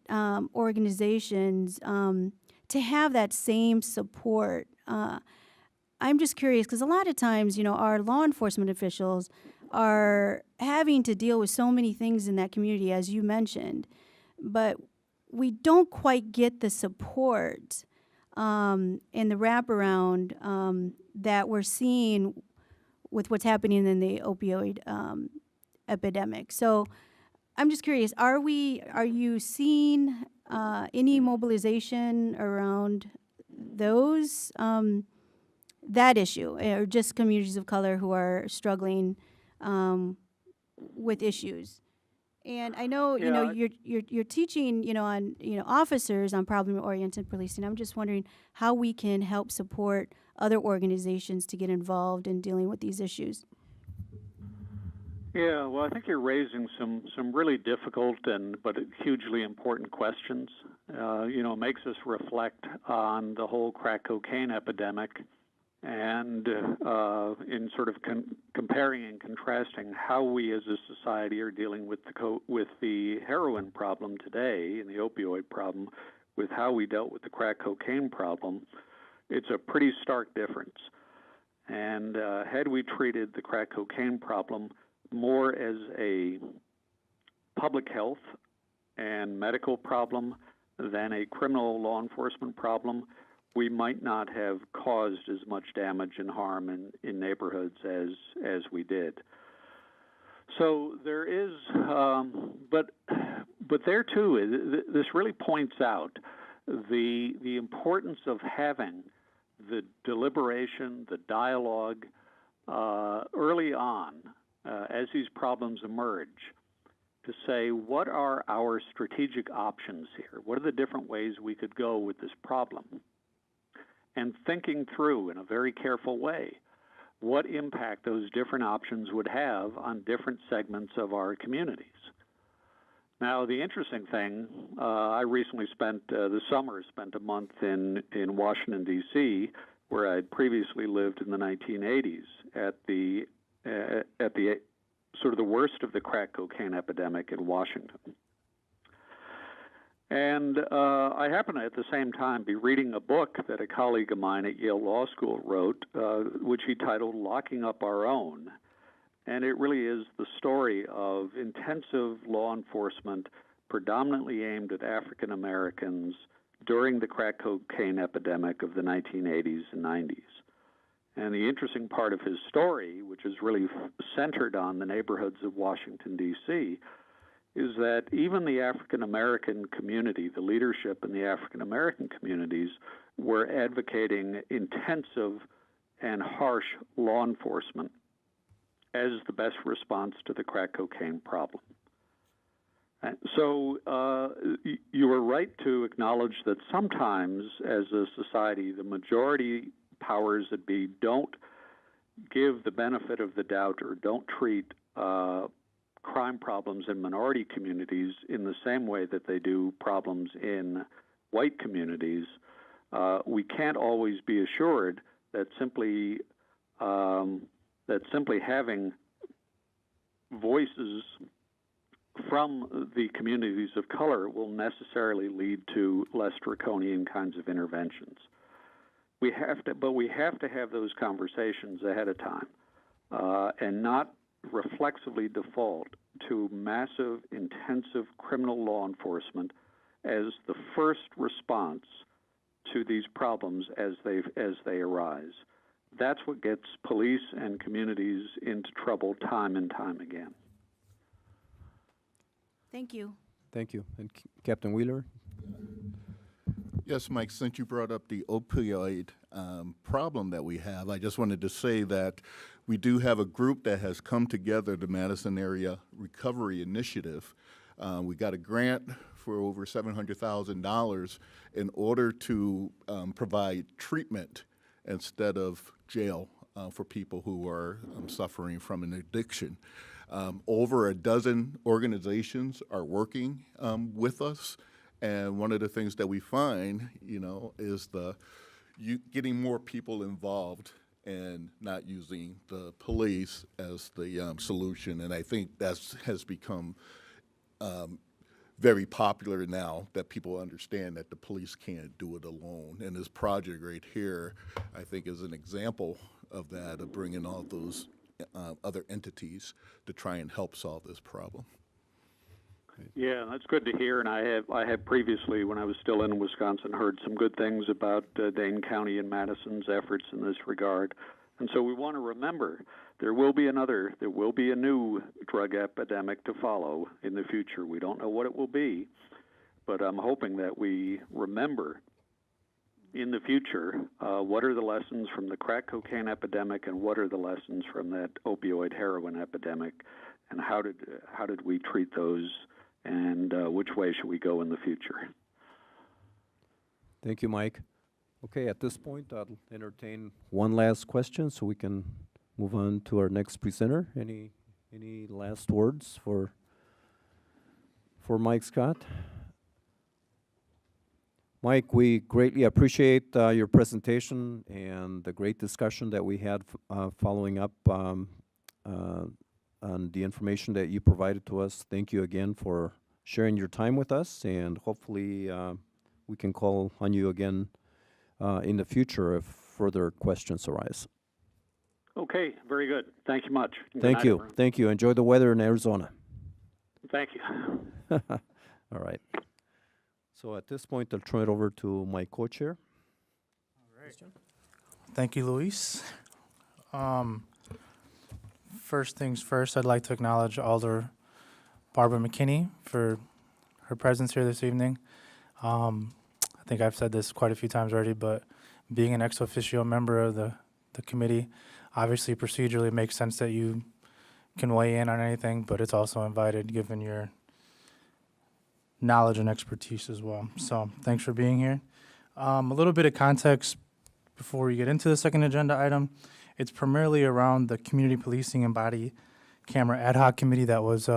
organizations to have that same support? I'm just curious, because a lot of times, our law enforcement officials are having to deal with so many things in that community, as you mentioned, but we don't quite get the support and the wraparound that we're seeing with what's happening in the opioid epidemic. So I'm just curious, are you seeing any mobilization around those, that issue, or just communities of color who are struggling with issues? And I know, you know, you're teaching, you know, on, you know, officers on problem-oriented policing. I'm just wondering how we can help support other organizations to get involved in dealing with these issues. Yeah, well, I think you're raising some really difficult but hugely important questions. You know, it makes us reflect on the whole crack cocaine epidemic, and in sort of comparing and contrasting how we as a society are dealing with the heroin problem today and the opioid problem with how we dealt with the crack cocaine problem. It's a pretty stark difference. And had we treated the crack cocaine problem more as a public health and medical problem than a criminal law enforcement problem, we might not have caused as much damage and harm in neighborhoods as we did. So there is, but there too, this really points out the importance of having the deliberation, the dialogue early on as these problems emerge, to say, what are our strategic options here? What are the different ways we could go with this problem? And thinking through in a very careful way what impact those different options would have on different segments of our communities. Now, the interesting thing, I recently spent the summer, spent a month in Washington, D.C., where I'd previously lived in the 1980s at the sort of the worst of the crack cocaine epidemic in Washington. And I happen to, at the same time, be reading a book that a colleague of mine at Yale Law School wrote, which he titled Locking Up Our Own. And it really is the story of intensive law enforcement predominantly aimed at African Americans during the crack cocaine epidemic of the 1980s and 90s. And the interesting part of his story, which is really centered on the neighborhoods of Washington, D.C., is that even the African American community, the leadership in the African American communities, were advocating intensive and harsh law enforcement as the best response to the crack cocaine problem. So you were right to acknowledge that sometimes, as a society, the majority powers that be don't give the benefit of the doubt or don't treat crime problems in minority communities in the same way that they do problems in white communities. We can't always be assured that simply having voices from the communities of color will necessarily lead to less draconian kinds of interventions. But we have to have those conversations ahead of time and not reflexively default to massive, intensive criminal law enforcement as the first response to these problems as they arise. That's what gets police and communities into trouble time and time again. Thank you. Thank you. And Captain Wheeler? Yes, Mike, since you brought up the opioid problem that we have, I just wanted to say that we do have a group that has come together, the Madison Area Recovery Initiative. We got a grant for over $700,000 in order to provide treatment instead of jail for people who are suffering from an addiction. Over a dozen organizations are working with us. And one of the things that we find, you know, is getting more people involved and not using the police as the solution. And I think that has become very popular now, that people understand that the police can't do it alone. And this project right here, I think, is an example of that, of bringing all those other entities to try and help solve this problem. Yeah, that's good to hear, and I have previously, when I was still in Wisconsin, heard some good things about Dane County and Madison's efforts in this regard. And so we want to remember there will be a new drug epidemic to follow in the future. We don't know what it will be, but I'm hoping that we remember in the future what are the lessons from the crack cocaine epidemic and what are the lessons from that opioid heroin epidemic, and how did we treat those, and which way should we go in the future? Thank you, Mike. Okay, at this point, I'll entertain one last question so we can move on to our next presenter. Any last words for Mike Scott? Mike, we greatly appreciate your presentation and the great discussion that we had following up on the information that you provided to us. Thank you again for sharing your time with us, and hopefully we can call on you again in the future if further questions arise. Okay, very good. Thank you much. Good Thank night, you. everyone. Thank you. Enjoy the weather in Arizona. Thank you. All right. So at this point, I'll turn it over to my co-chair. Thank you, Luis. First things first, I'd like to acknowledge Alder Barbara McKinney for her presence here this evening. I think I've said this quite a few times already, but being an ex officio member of the committee, obviously procedurally makes sense that you can weigh in on anything, but it's also invited given your knowledge and expertise as well. So thanks for being here. A little bit of context before we get into the second agenda item. It's primarily around the Community Policing and Body Camera Ad Hoc Committee that was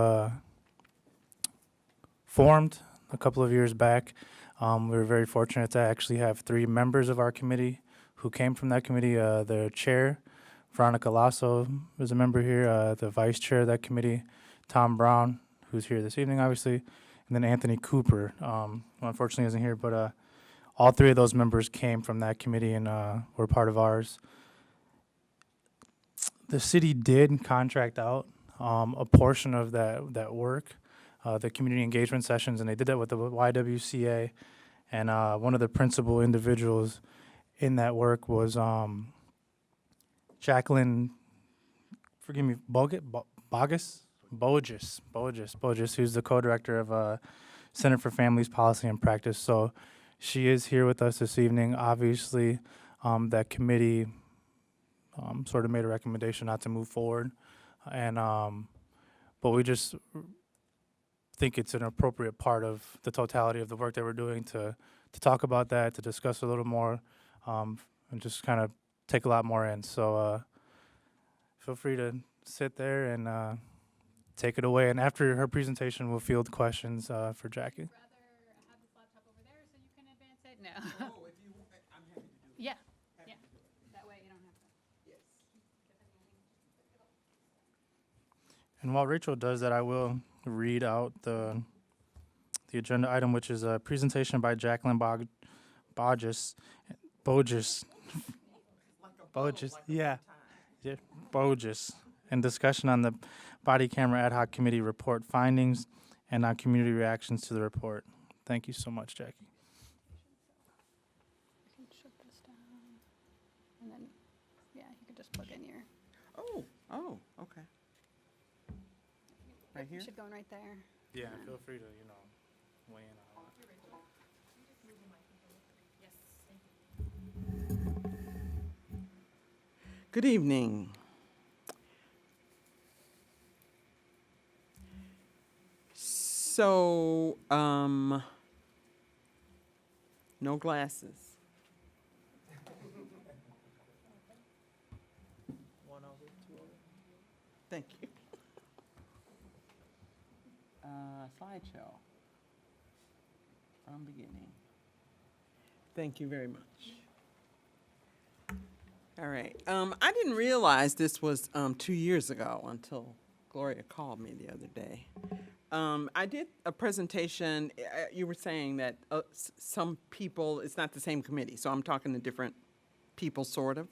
formed a couple of years back. We were very fortunate to actually have 3 members of our committee who came from that committee. The chair, Veronica Lasso, is a member here. The vice chair of that committee, Tom Brown, who's here this evening, obviously, and then Anthony Cooper, who unfortunately isn't here, but all 3 of those members came from that committee and were part of ours. The city did contract out a portion of that work, the community engagement sessions, and they did that with the YWCA. And one of the principal individuals in that work was Jacqueline, forgive me, Bogus, who's the co-director of Center for Families Policy and Practice. So she is here with us this evening. Obviously, that committee sort of made a recommendation not to move forward, and but we just think it's an appropriate part of the totality of the work that we're doing to talk about that, to discuss a little more, and just kind of take a lot more in. So feel free to sit there and take it away. And after her presentation, we'll field questions for Jackie. Rather have this laptop over there so you can advance it? No. Oh, if you, I'm happy to do it. Yeah, Happy yeah. to do it. That way you don't have to. Yes. And while Rachel does that, I will read out the agenda item, which is a presentation by Jacqueline Bogus, and discussion on the Body Camera Ad Hoc Committee report findings and on community reactions to the report. Thank you so much, Jackie. You can shut this down. And then, yeah, you can just plug in your. Oh, okay. Right here? You should go in right there. Yeah, feel free to, weigh in on it. Yes. Good evening. So, no glasses. One over, 2 over. Thank you. Slideshow from beginning. Thank you very much. All right. I didn't realize this was 2 years ago until Gloria called me the other day. I did a presentation. You were saying that some people, it's not the same committee, so I'm talking to different people, sort of.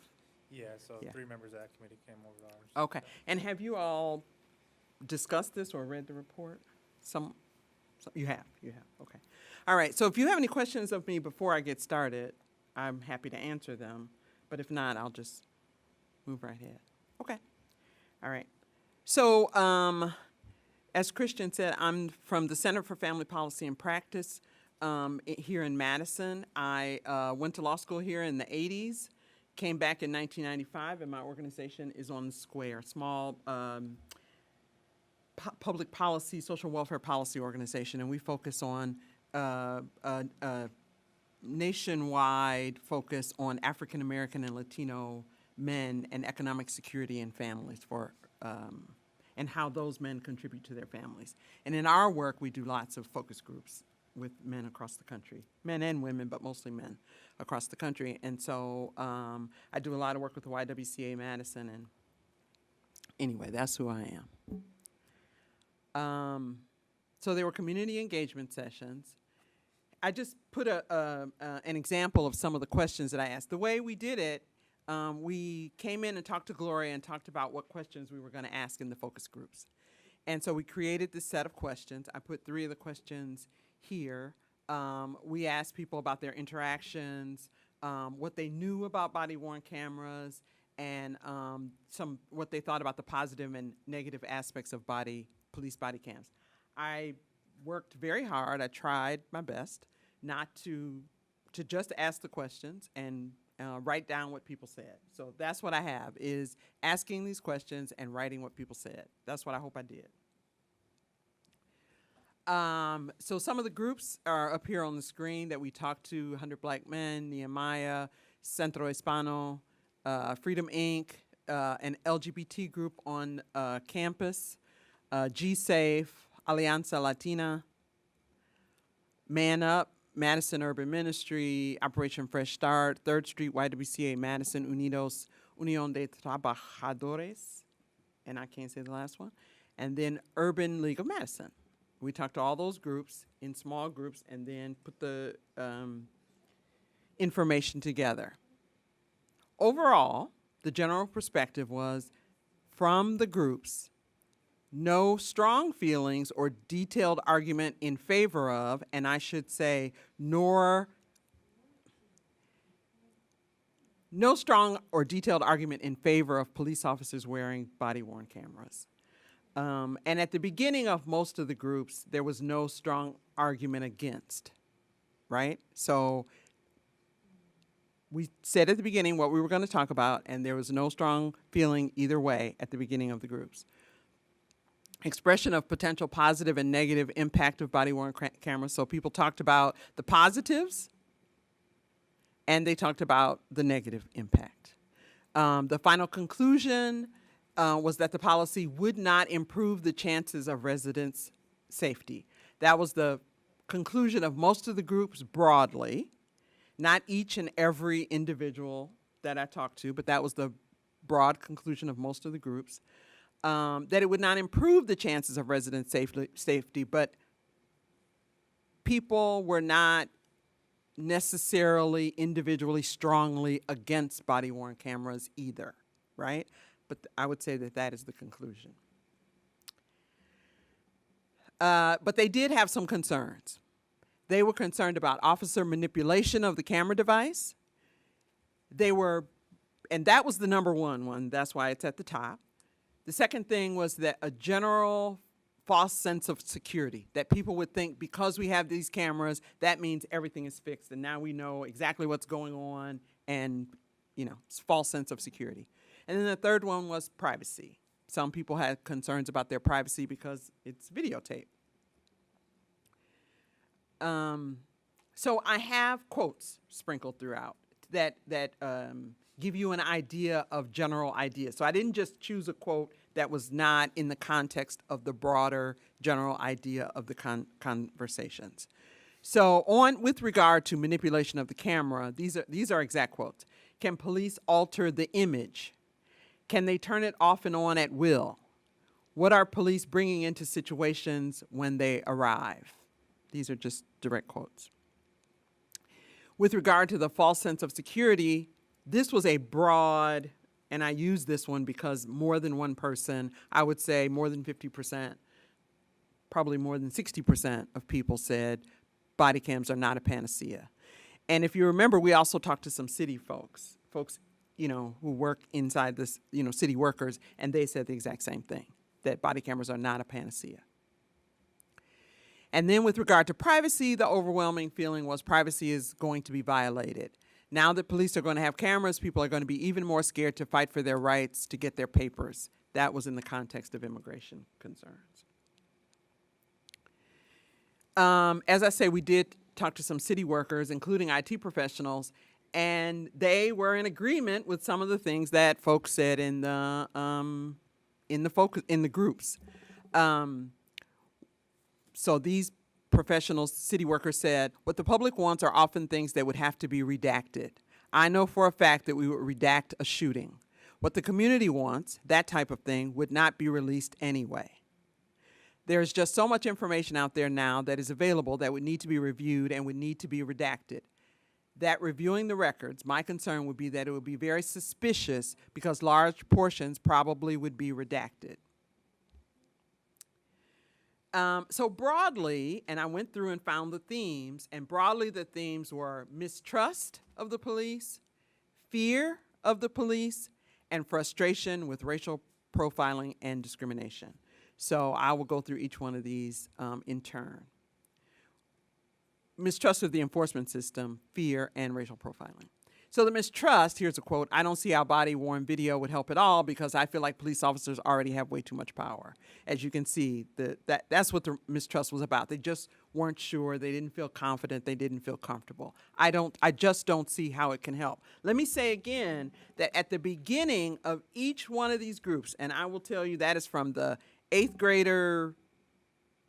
Yeah, so Yeah. 3 members of that committee came over to ours. Okay. And have you all discussed this or read the report? So you have, okay. All right, so if you have any questions of me before I get started, I'm happy to answer them. But if not, I'll just move right ahead. Okay, all right. So as Christian said, I'm from the Center for Family Policy and Practice here in Madison. I went to law school here in the 80s, came back in 1995, and my organization is on the Square, small public policy, social welfare policy organization, and we focus on nationwide focus on African American and Latino men and economic security in families for and how those men contribute to their families. And in our work, we do lots of focus groups with men across the country, men and women, but mostly men across the country. And so I do a lot of work with the YWCA Madison, and anyway, that's who I am. So there were community engagement sessions. I just put an example of some of the questions that I asked. The way we did it, we came in and talked to Gloria and talked about what questions we were going to ask in the focus groups. And so we created this set of questions. I put 3 of the questions here. We asked people about their interactions, what they knew about body-worn cameras, and what they thought about the positive and negative aspects of police body cams. I worked very hard. I tried my best not to just ask the questions and write down what people said. So that's what I have, is asking these questions and writing what people said. That's what I hope I did. So some of the groups are up here on the screen that we talked to: 100 Black Men, Nehemiah, Centro Hispano, Freedom Inc., an LGBT group on campus, G-Safe, Alianza Latina, Man Up, Madison Urban Ministry, Operation Fresh Start, 3rd Street, YWCA Madison, Unión de Trabajadores, and I can't say the last one, and then Urban League of Madison. We talked to all those groups in small groups and then put the information together. Overall, the general perspective was, from the groups, no strong feelings or detailed argument in favor of, and I should say, no strong or detailed argument in favor of police officers wearing body-worn cameras. And at the beginning of most of the groups, there was no strong argument against, right? So we said at the beginning what we were going to talk about, and there was no strong feeling either way at the beginning of the groups. Expression of potential positive and negative impact of body-worn cameras. So people talked about the positives, and they talked about the negative impact. The final conclusion was that the policy would not improve the chances of residents' safety. That was the conclusion of most of the groups broadly, not each and every individual that I talked to, but that was the broad conclusion of most of the groups. That it would not improve the chances of resident safety, but people were not necessarily individually strongly against body-worn cameras either, right? But I would say that that is the conclusion. But they did have some concerns. They were concerned about officer manipulation of the camera device. And that was the number one. That's why it's at the top. The second thing was that a general false sense of security, that people would think because we have these cameras, that means everything is fixed, and now we know exactly what's going on, and, it's false sense of security. And then the third one was privacy. Some people had concerns about their privacy because it's videotape. So I have quotes sprinkled throughout that give you an idea of general ideas. So I didn't just choose a quote that was not in the context of the broader general idea of the conversations. So with regard to manipulation of the camera, these are exact quotes. Can police alter the image? Can they turn it off and on at will? What are police bringing into situations when they arrive? These are just direct quotes. With regard to the false sense of security, this was a broad, and I use this one because more than one person, I would say more than 50%, probably more than 60% of people said body cams are not a panacea. And if you remember, we also talked to some city folks, who work inside this, city workers, and they said the exact same thing, that body cameras are not a panacea. And then with regard to privacy, the overwhelming feeling was privacy is going to be violated. Now that police are going to have cameras, people are going to be even more scared to fight for their rights, to get their papers. That was in the context of immigration concerns. As I say, we did talk to some city workers, including IT professionals, and they were in agreement with some of the things that folks said in the groups. So these professionals, city workers, said, what the public wants are often things that would have to be redacted. I know for a fact that we would redact a shooting. What the community wants, that type of thing, would not be released anyway. There's just so much information out there now that is available that would need to be reviewed and would need to be redacted. That reviewing the records, my concern would be that it would be very suspicious because large portions probably would be redacted. So broadly, and I went through and found the themes, and broadly the themes were mistrust of the police, fear of the police, and frustration with racial profiling and discrimination. So I will go through each one of these in turn. Mistrust of the enforcement system, fear, and racial profiling. So the mistrust, here's a quote, I don't see how body-worn video would help at all because I feel like police officers already have way too much power. As you can see, that's what the mistrust was about. They just weren't sure, they didn't feel confident, they didn't feel comfortable. I just don't see how it can help. Let me say again that at the beginning of each one of these groups, and I will tell you that is from the 8th grader,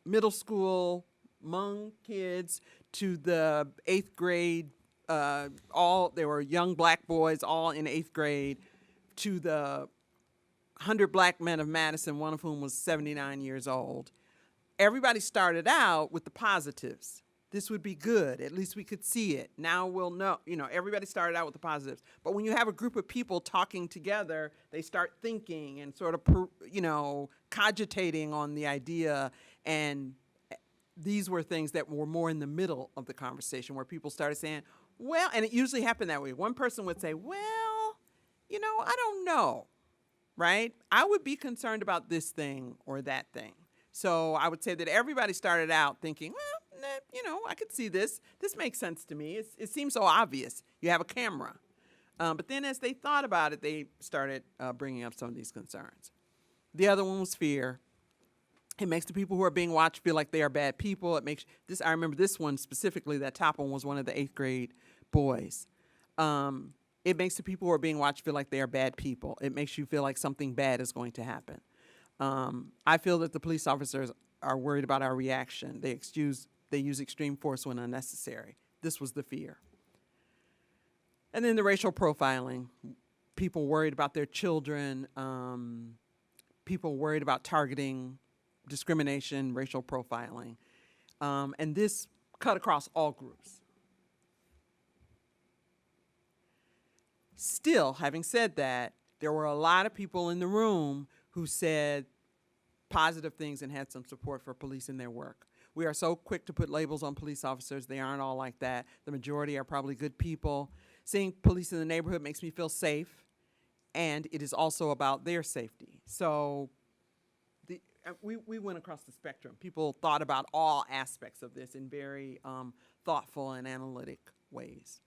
middle school, Hmong kids, to the 8th grade, there were young black boys all in 8th grade, to the 100 black men of Madison, one of whom was 79 years old. Everybody started out with the positives. This would be good. At least we could see it. Now we'll know. Everybody started out with the positives. But when you have a group of people talking together, they start thinking and sort of, cogitating on the idea. And these were things that were more in the middle of the conversation where people started saying, well, and it usually happened that way. One person would say, well, I don't know, right? I would be concerned about this thing or that thing. So I would say that everybody started out thinking, well, I could see this. This makes sense to me. It seems so obvious. You have a camera. But then as they thought about it, they started bringing up some of these concerns. The other one was fear. It makes the people who are being watched feel like they are bad people. It makes this. I remember this one specifically. That top one was one of the 8th grade boys. It makes the people who are being watched feel like they are bad people. It makes you feel like something bad is going to happen. I feel that the police officers are worried about our reaction. They use extreme force when unnecessary. This was the fear. And then the racial profiling. People worried about their children. People worried about targeting, discrimination, racial profiling. And this cut across all groups. Still, having said that, there were a lot of people in the room who said positive things and had some support for police in their work. We are so quick to put labels on police officers. They aren't all like that. The majority are probably good people. Seeing police in the neighborhood makes me feel safe, and it is also about their safety. So we went across the spectrum. People thought about all aspects of this in very thoughtful and analytic ways.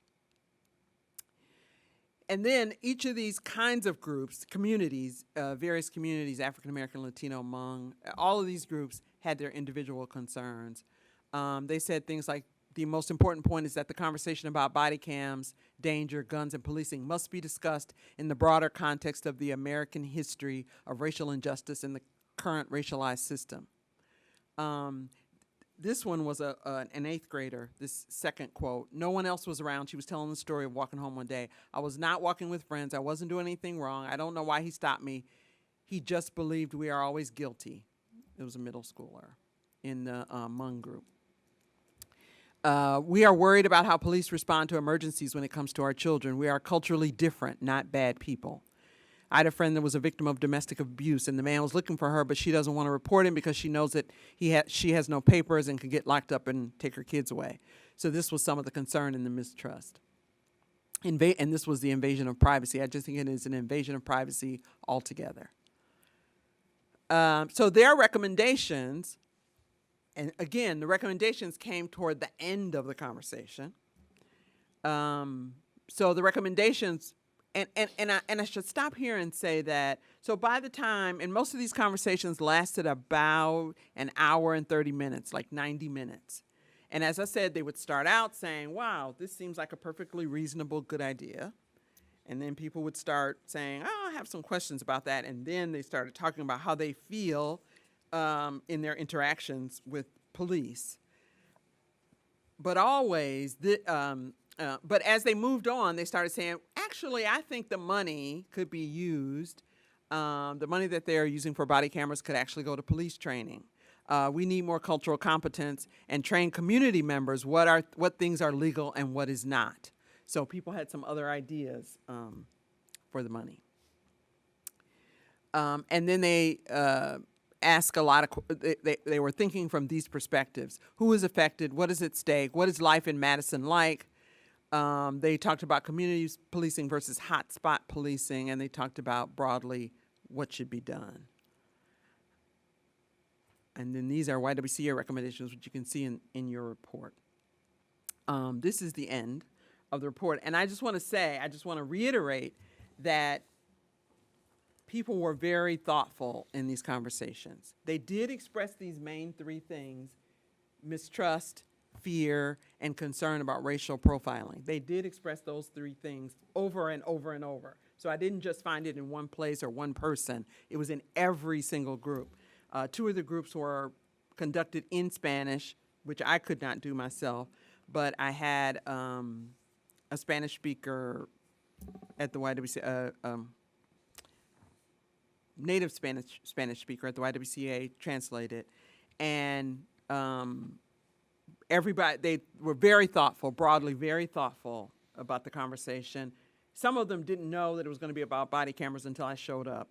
And then each of these kinds of groups, communities, various communities, African American, Latino, Hmong, all of these groups had their individual concerns. They said things like, the most important point is that the conversation about body cams, danger, guns, and policing must be discussed in the broader context of the American history of racial injustice in the current racialized system. This one was an 8th grader, this second quote. No one else was around. She was telling the story of walking home one day. I was not walking with friends. I wasn't doing anything wrong. I don't know why he stopped me. He just believed we are always guilty. It was a middle schooler in the Hmong group. We are worried about how police respond to emergencies when it comes to our children. We are culturally different, not bad people. I had a friend that was a victim of domestic abuse, and the man was looking for her, but she doesn't want to report him because she knows that she has no papers and could get locked up and take her kids away. So this was some of the concern and the mistrust. And this was the invasion of privacy. I just think it is an invasion of privacy altogether. So their recommendations, and again, the recommendations came toward the end of the conversation. So the recommendations, and I should stop here and say that, so by the time, and most of these conversations lasted about an hour and 30 minutes, like 90 minutes. And as I said, they would start out saying, wow, this seems like a perfectly reasonable, good idea. And then people would start saying, oh, I have some questions about that. And then they started talking about how they feel in their interactions with police. But always, but as they moved on, they started saying, actually, I think the money could be used, the money that they're using for body cameras could actually go to police training. We need more cultural competence and train community members what things are legal and what is not. So people had some other ideas for the money. And then they ask a lot of, they were thinking from these perspectives. Who is affected? What is at stake? What is life in Madison like? They talked about community policing versus hotspot policing, and they talked about broadly what should be done. And then these are YWCA recommendations, which you can see in your report. This is the end of the report. And I just want to reiterate that people were very thoughtful in these conversations. They did express these main three things: mistrust, fear, and concern about racial profiling. They did express those three things over and over and over. So I didn't just find it in one place or one person. It was in every single group. Two of the groups were conducted in Spanish, which I could not do myself, but I had a Spanish speaker at the YWCA, native Spanish speaker at the YWCA translate it, and everybody, they were very thoughtful, broadly very thoughtful about the conversation. Some of them didn't know that it was going to be about body cameras until I showed up.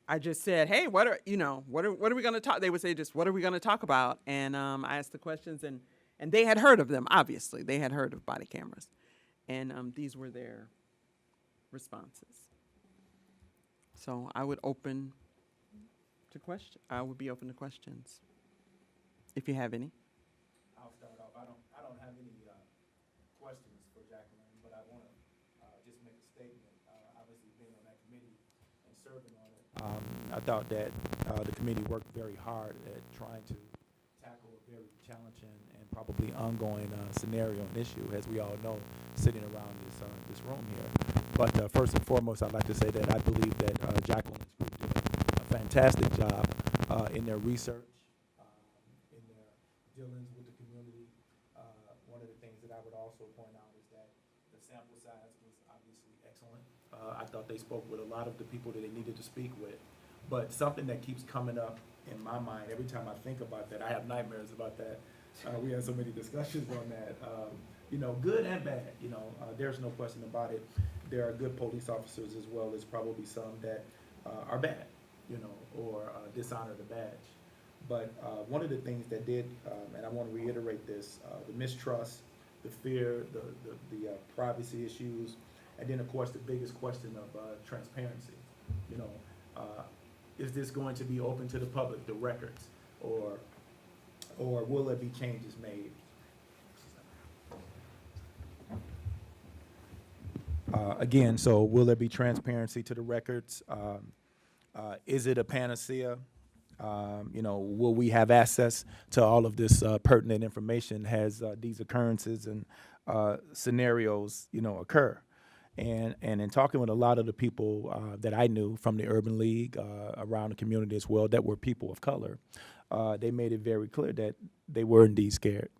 I just said, hey, what are we going to talk? They would say just, what are we going to talk about? And I asked the questions, and they had heard of them, obviously. They had heard of body cameras. And these were their responses. So I would be open to questions, if you have any. I'll start off. I don't have any questions for Jacqueline, but I want to just make a statement. Obviously, being on that committee and serving on it, I thought that the committee worked very hard at trying to tackle a very challenging and probably ongoing scenario and issue, as we all know, sitting around this room here. But first and foremost, I'd like to say that I believe that Jacqueline's group did a fantastic job in their research, in their dealings with the community. One of the things that I would also point out is that the sample size was obviously excellent. I thought they spoke with a lot of the people that they needed to speak with. But something that keeps coming up in my mind every time I think about that, I have nightmares about that. We had so many discussions on that. Good and bad. There's no question about it. There are good police officers as well as probably some that are bad, or dishonor the badge. But one of the things that did, and I want to reiterate this, the mistrust, the fear, the privacy issues, and then of course the biggest question of transparency. Is this going to be open to the public, the records, or will there be changes made? Again, so will there be transparency to the records? Is it a panacea? Will we have access to all of this pertinent information as these occurrences and scenarios, occur? And in talking with a lot of the people that I knew from the Urban League around the community as well, that were people of color, they made it very clear that they were indeed scared.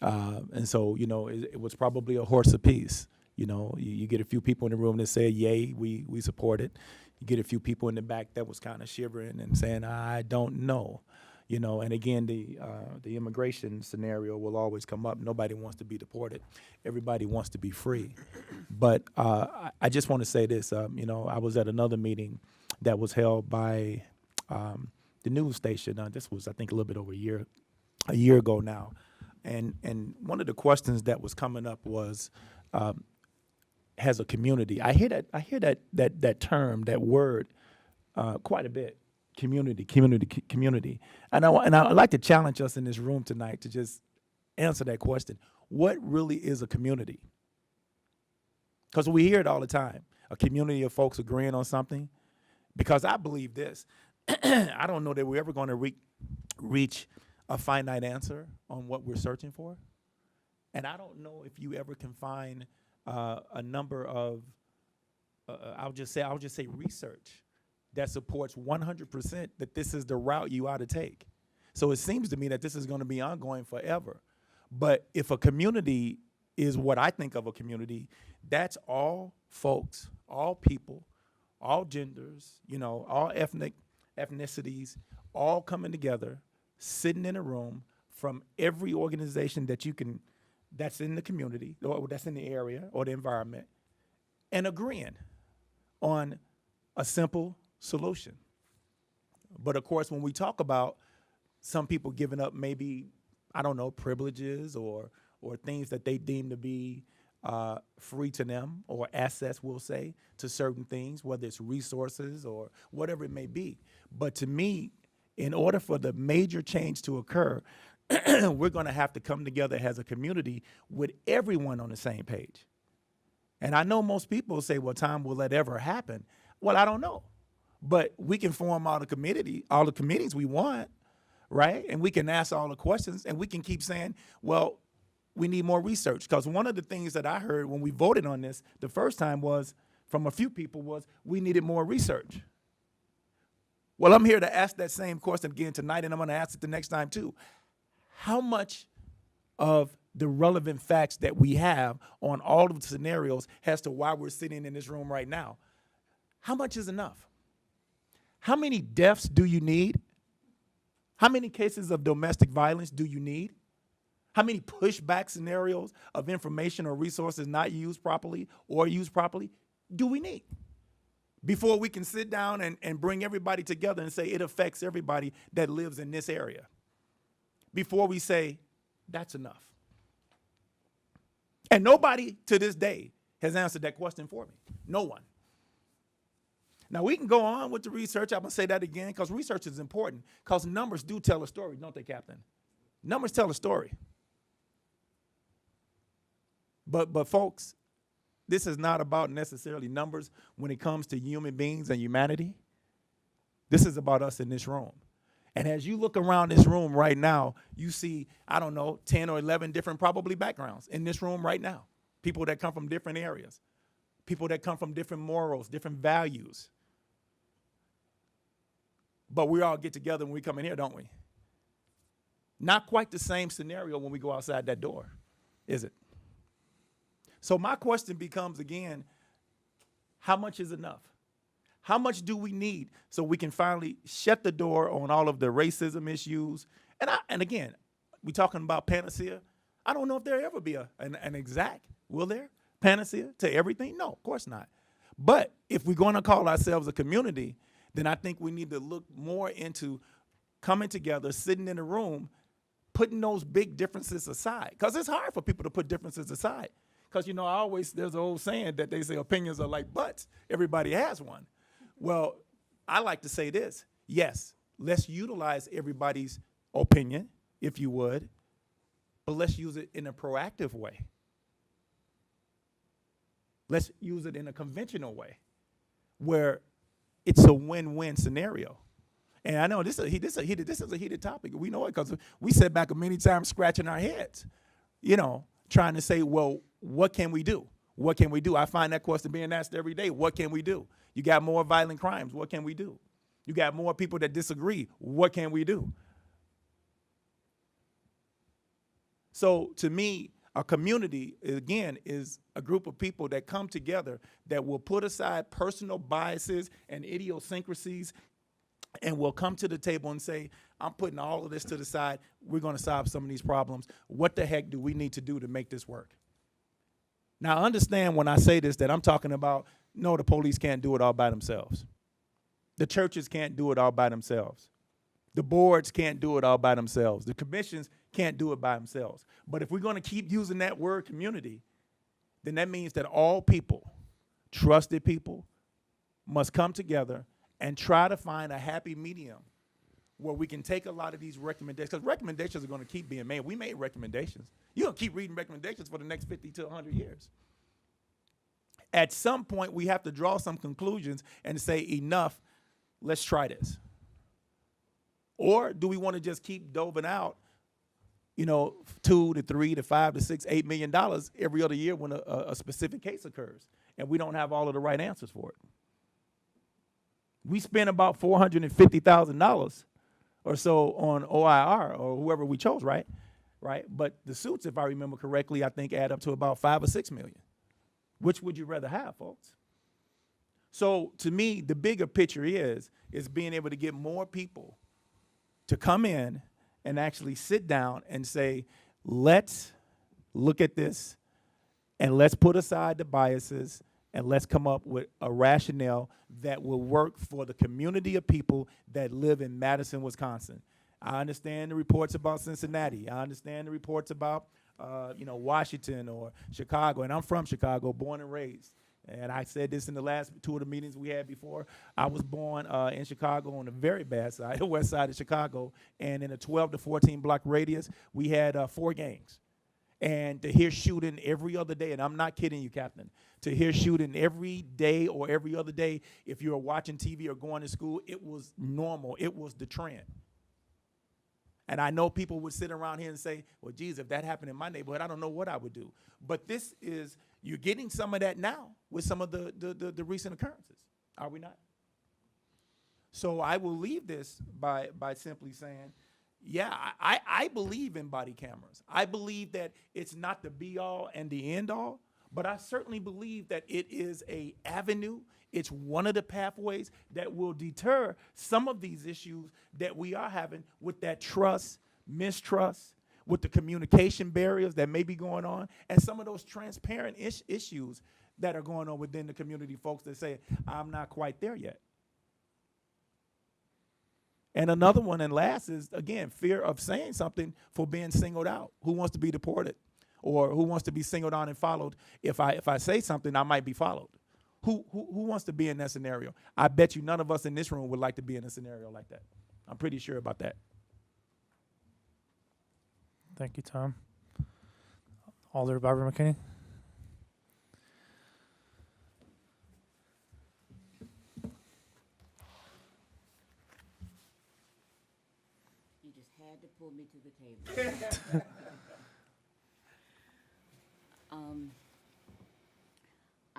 And so, it was probably a horse apiece. You get a few people in the room that say, yay, we support it. You get a few people in the back that was kind of shivering and saying, I don't know. You know, and again, the immigration scenario will always come up. Nobody wants to be deported. Everybody wants to be free. But I just want to say this. You know, I was at another meeting that was held by the news station. This was, I think, a little bit over a year ago now. And one of the questions that was coming up was, has a community. I hear that term, that word, quite a bit. Community. And I'd like to challenge us in this room tonight to just answer that question. What really is a community? Because we hear it all the time. A community of folks agreeing on something. Because I believe this. I don't know that we're ever going to reach a finite answer on what we're searching for. And I don't know if you ever can find a number of, I'll just say research that supports 100% that this is the route you ought to take. So it seems to me that this is going to be ongoing forever. But if a community is what I think of a community, that's all folks, all people, all genders, you know, all ethnicities, all coming together, sitting in a room from every organization that's in the community or that's in the area or the environment, and agreeing on a simple solution. But of course, when we talk about some people giving up maybe, I don't know, privileges or things that they deem to be free to them, or assets, we'll say, to certain things, whether it's resources or whatever it may be. But to me, in order for the major change to occur, we're going to have to come together as a community with everyone on the same page. And I know most people say, well, Tom, will that ever happen? Well, I don't know. But we can form all the committees we want, right? And we can ask all the questions, and we can keep saying, well, we need more research. Because one of the things that I heard when we voted on this the first time was, from a few people, was we needed more research. Well, I'm here to ask that same question again tonight, and I'm going to ask it the next time too. How much of the relevant facts that we have on all of the scenarios as to why we're sitting in this room right now, how much is enough? How many deaths do you need? How many cases of domestic violence do you need? How many pushback scenarios of information or resources not used properly or used properly do we need? Before we can sit down and bring everybody together and say it affects everybody that lives in this area. Before we say, that's enough. And nobody to this day has answered that question for me. No one. Now, we can go on with the research. I'm going to say that again because research is important, because numbers do tell a story, don't they, Captain? Numbers tell a story. But folks, this is not about necessarily numbers when it comes to human beings and humanity. This is about us in this room. And as you look around this room right now, you see, I don't know, 10 or 11 different probably backgrounds in this room right now. People that come from different areas. People that come from different morals, different values. But we all get together when we come in here, don't we? Not quite the same scenario when we go outside that door, is it? So my question becomes again, how much is enough? How much do we need so we can finally shut the door on all of the racism issues? And again, we're talking about panacea. I don't know if there'll ever be an exact, will there, panacea to everything? No, of course not. But if we're going to call ourselves a community, then I think we need to look more into coming together, sitting in a room, putting those big differences aside. Because it's hard for people to put differences aside. Because, you know, there's an old saying that they say opinions are like butts. Everybody has one. Well, I like to say this. Yes, let's utilize everybody's opinion, if you would, but let's use it in a proactive way. Let's use it in a conventional way where it's a win-win scenario. And I know this is a heated topic. We know it because we sat back many times scratching our heads, you know, trying to say, well, what can we do? What can we do? I find that question being asked every day. What can we do? You got more violent crimes. What can we do? You got more people that disagree. What can we do? So to me, a community, again, is a group of people that come together that will put aside personal biases and idiosyncrasies and we'll come to the table and say, I'm putting all of this to the side. We're going to solve some of these problems. What the heck do we need to do to make this work? Now, understand when I say this that I'm talking about, no, the police can't do it all by themselves. The churches can't do it all by themselves. The boards can't do it all by themselves. The commissions can't do it by themselves. But if we're going to keep using that word community, then that means that all people, trusted people, must come together and try to find a happy medium where we can take a lot of these recommendations, because recommendations are going to keep being made. We made recommendations. You're going to keep reading recommendations for the next 50 to 100 years. At some point, we have to draw some conclusions and say, enough, let's try this. Or do we want to just keep doving out, $2 to $3 to $5 to $6, $8 million every other year when a specific case occurs, and we don't have all of the right answers for it? We spent about $450,000 or so on OIR or whoever we chose, right? But the suits, if I remember correctly, I think add up to about $5 or $6 million. Which would you rather have, folks? So to me, the bigger picture is being able to get more people to come in and actually sit down and say, let's look at this and let's put aside the biases and let's come up with a rationale that will work for the community of people that live in Madison, Wisconsin. I understand the reports about Cincinnati. I understand the reports about, Washington or Chicago. And I'm from Chicago, born and raised. And I said this in the last two of the meetings we had before. I was born in Chicago on the very bad side, the west side of Chicago. And in a 12 to 14 block radius, we had 4 gangs. And to hear shooting every other day, and I'm not kidding you, Captain, to hear shooting every day or every other day, if you were watching TV or going to school, it was normal. It was the trend. And I know people would sit around here and say, well, geez, if that happened in my neighborhood, I don't know what I would do. But this is, you're getting some of that now with some of the recent occurrences, are we not? So I will leave this by simply saying, yeah, I believe in body cameras. I believe that it's not the be-all and the end-all, but I certainly believe that it is an avenue. It's one of the pathways that will deter some of these issues that we are having with that trust, mistrust, with the communication barriers that may be going on, and some of those transparent issues that are going on within the community, folks that say, I'm not quite there yet. And another one, and last, is, again, fear of saying something for being singled out. Who wants to be deported? Or who wants to be singled out and followed? If I say something, I might be followed. Who wants to be in that scenario? I bet you none of us in this room would like to be in a scenario like that. I'm pretty sure about that. Thank you, Tom. Alder Barbara McKinney. You just had to pull me to the table.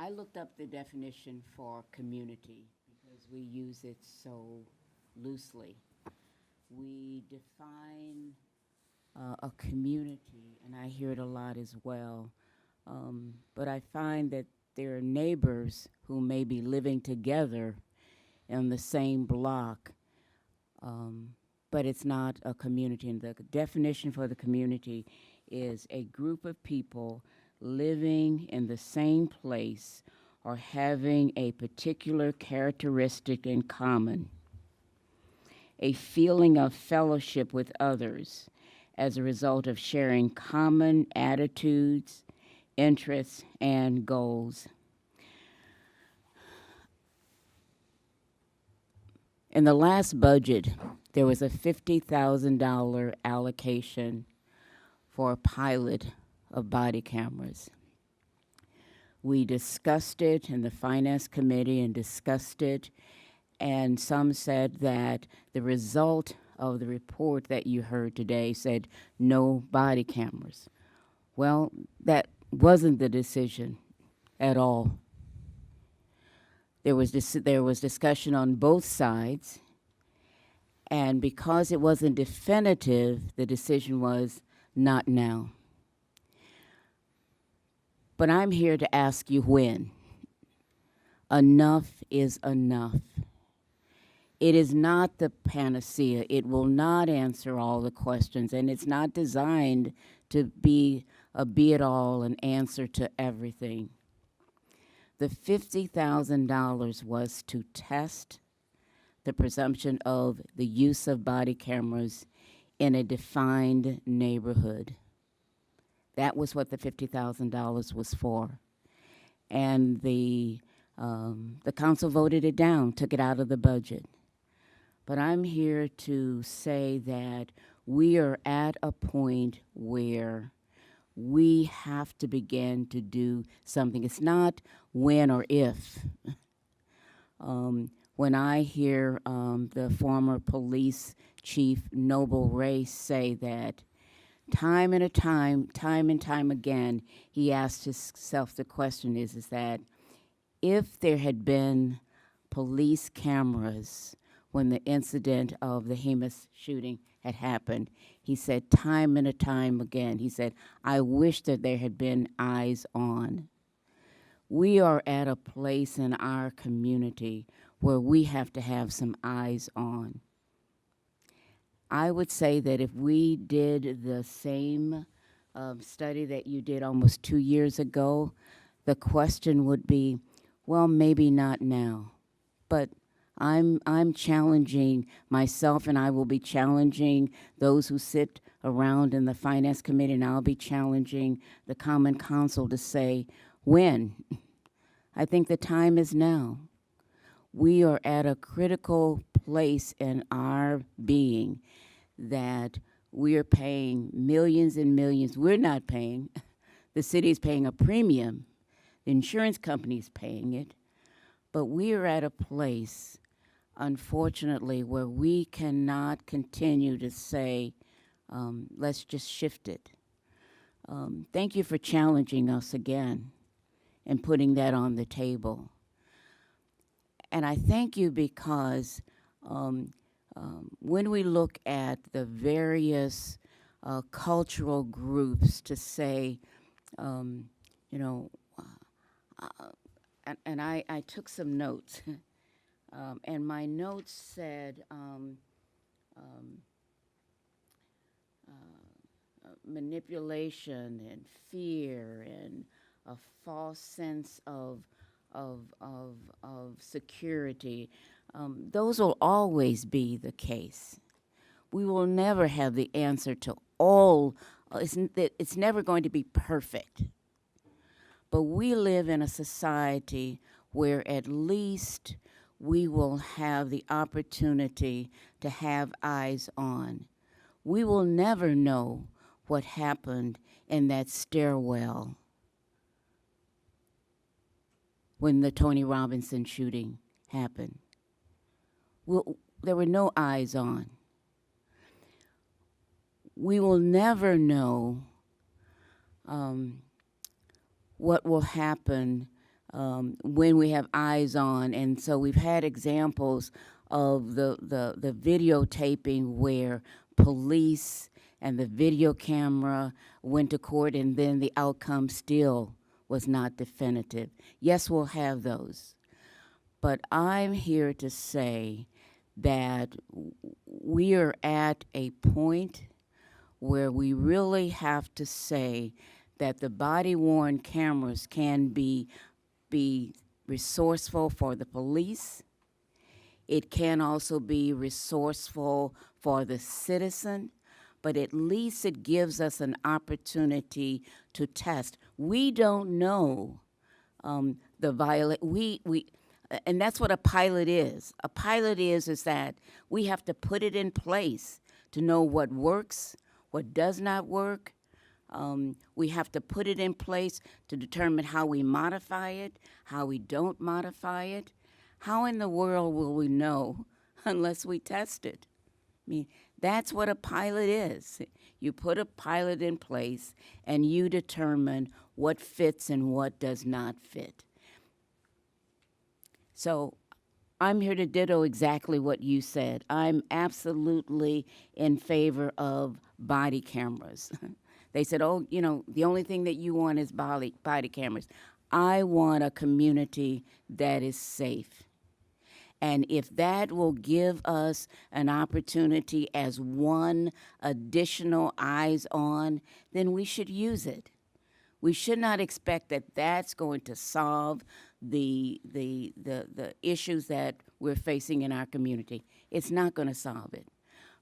I looked up the definition for community because we use it so loosely. We define a community, and I hear it a lot as well, but I find that there are neighbors who may be living together in the same block, but it's not a community. And the definition for the community is a group of people living in the same place or having a particular characteristic in common, a feeling of fellowship with others as a result of sharing common attitudes, interests, and goals. In the last budget, there was a $50,000 allocation for a pilot of body cameras. We discussed it in the Finance Committee and discussed it, and some said that the result of the report that you heard today said no body cameras. Well, that wasn't the decision at all. There was discussion on both sides, and because it wasn't definitive, the decision was not now. But I'm here to ask you when. Enough is enough. It is not the panacea. It will not answer all the questions, and it's not designed to be a be-it-all, an answer to everything. The $50,000 was to test the presumption of the use of body cameras in a defined neighborhood. That was what the $50,000 was for. And the council voted it down, took it out of the budget. But I'm here to say that we are at a point where we have to begin to do something. It's not when or if. When I hear the former police chief, Noble Ray, say that time and time again, he asked himself the question is that if there had been police cameras when the incident of the Hemus shooting had happened, he said time and time again, he said, I wish that there had been eyes on. We are at a place in our community where we have to have some eyes on. I would say that if we did the same study that you did almost 2 years ago, the question would be, well, maybe not now. But I'm challenging myself, and I will be challenging those who sit around in the Finance Committee, and I'll be challenging the Common Council to say, when? I think the time is now. We are at a critical place in our being that we are paying millions and millions. We're not paying. The city is paying a premium. The insurance company is paying it. But we are at a place, unfortunately, where we cannot continue to say, let's just shift it. Thank you for challenging us again and putting that on the table. And I thank you because when we look at the various cultural groups to say, you know, and I took some notes, and my notes said manipulation and fear and a false sense of security. Those will always be the case. We will never have the answer to all. It's never going to be perfect. But we live in a society where at least we will have the opportunity to have eyes on. We will never know what happened in that stairwell when the Tony Robinson shooting happened. There were no eyes on. We will never know what will happen when we have eyes on. And so we've had examples of the videotaping where police and the video camera went to court and then the outcome still was not definitive. Yes, we'll have those. But I'm here to say that we are at a point where we really have to say that the body-worn cameras can be resourceful for the police. It can also be resourceful for the citizen, but at least it gives us an opportunity to test. We don't know and that's what a pilot is. A pilot is that we have to put it in place to know what works, what does not work. We have to put it in place to determine how we modify it, how we don't modify it. How in the world will we know unless we test it? I mean, that's what a pilot is. You put a pilot in place and you determine what fits and what does not fit. So I'm here to ditto exactly what you said. I'm absolutely in favor of body cameras. They said, oh, you know, the only thing that you want is body cameras. I want a community that is safe. And if that will give us an opportunity as one additional eyes on, then we should use it. We should not expect that that's going to solve the issues that we're facing in our community. It's not going to solve it.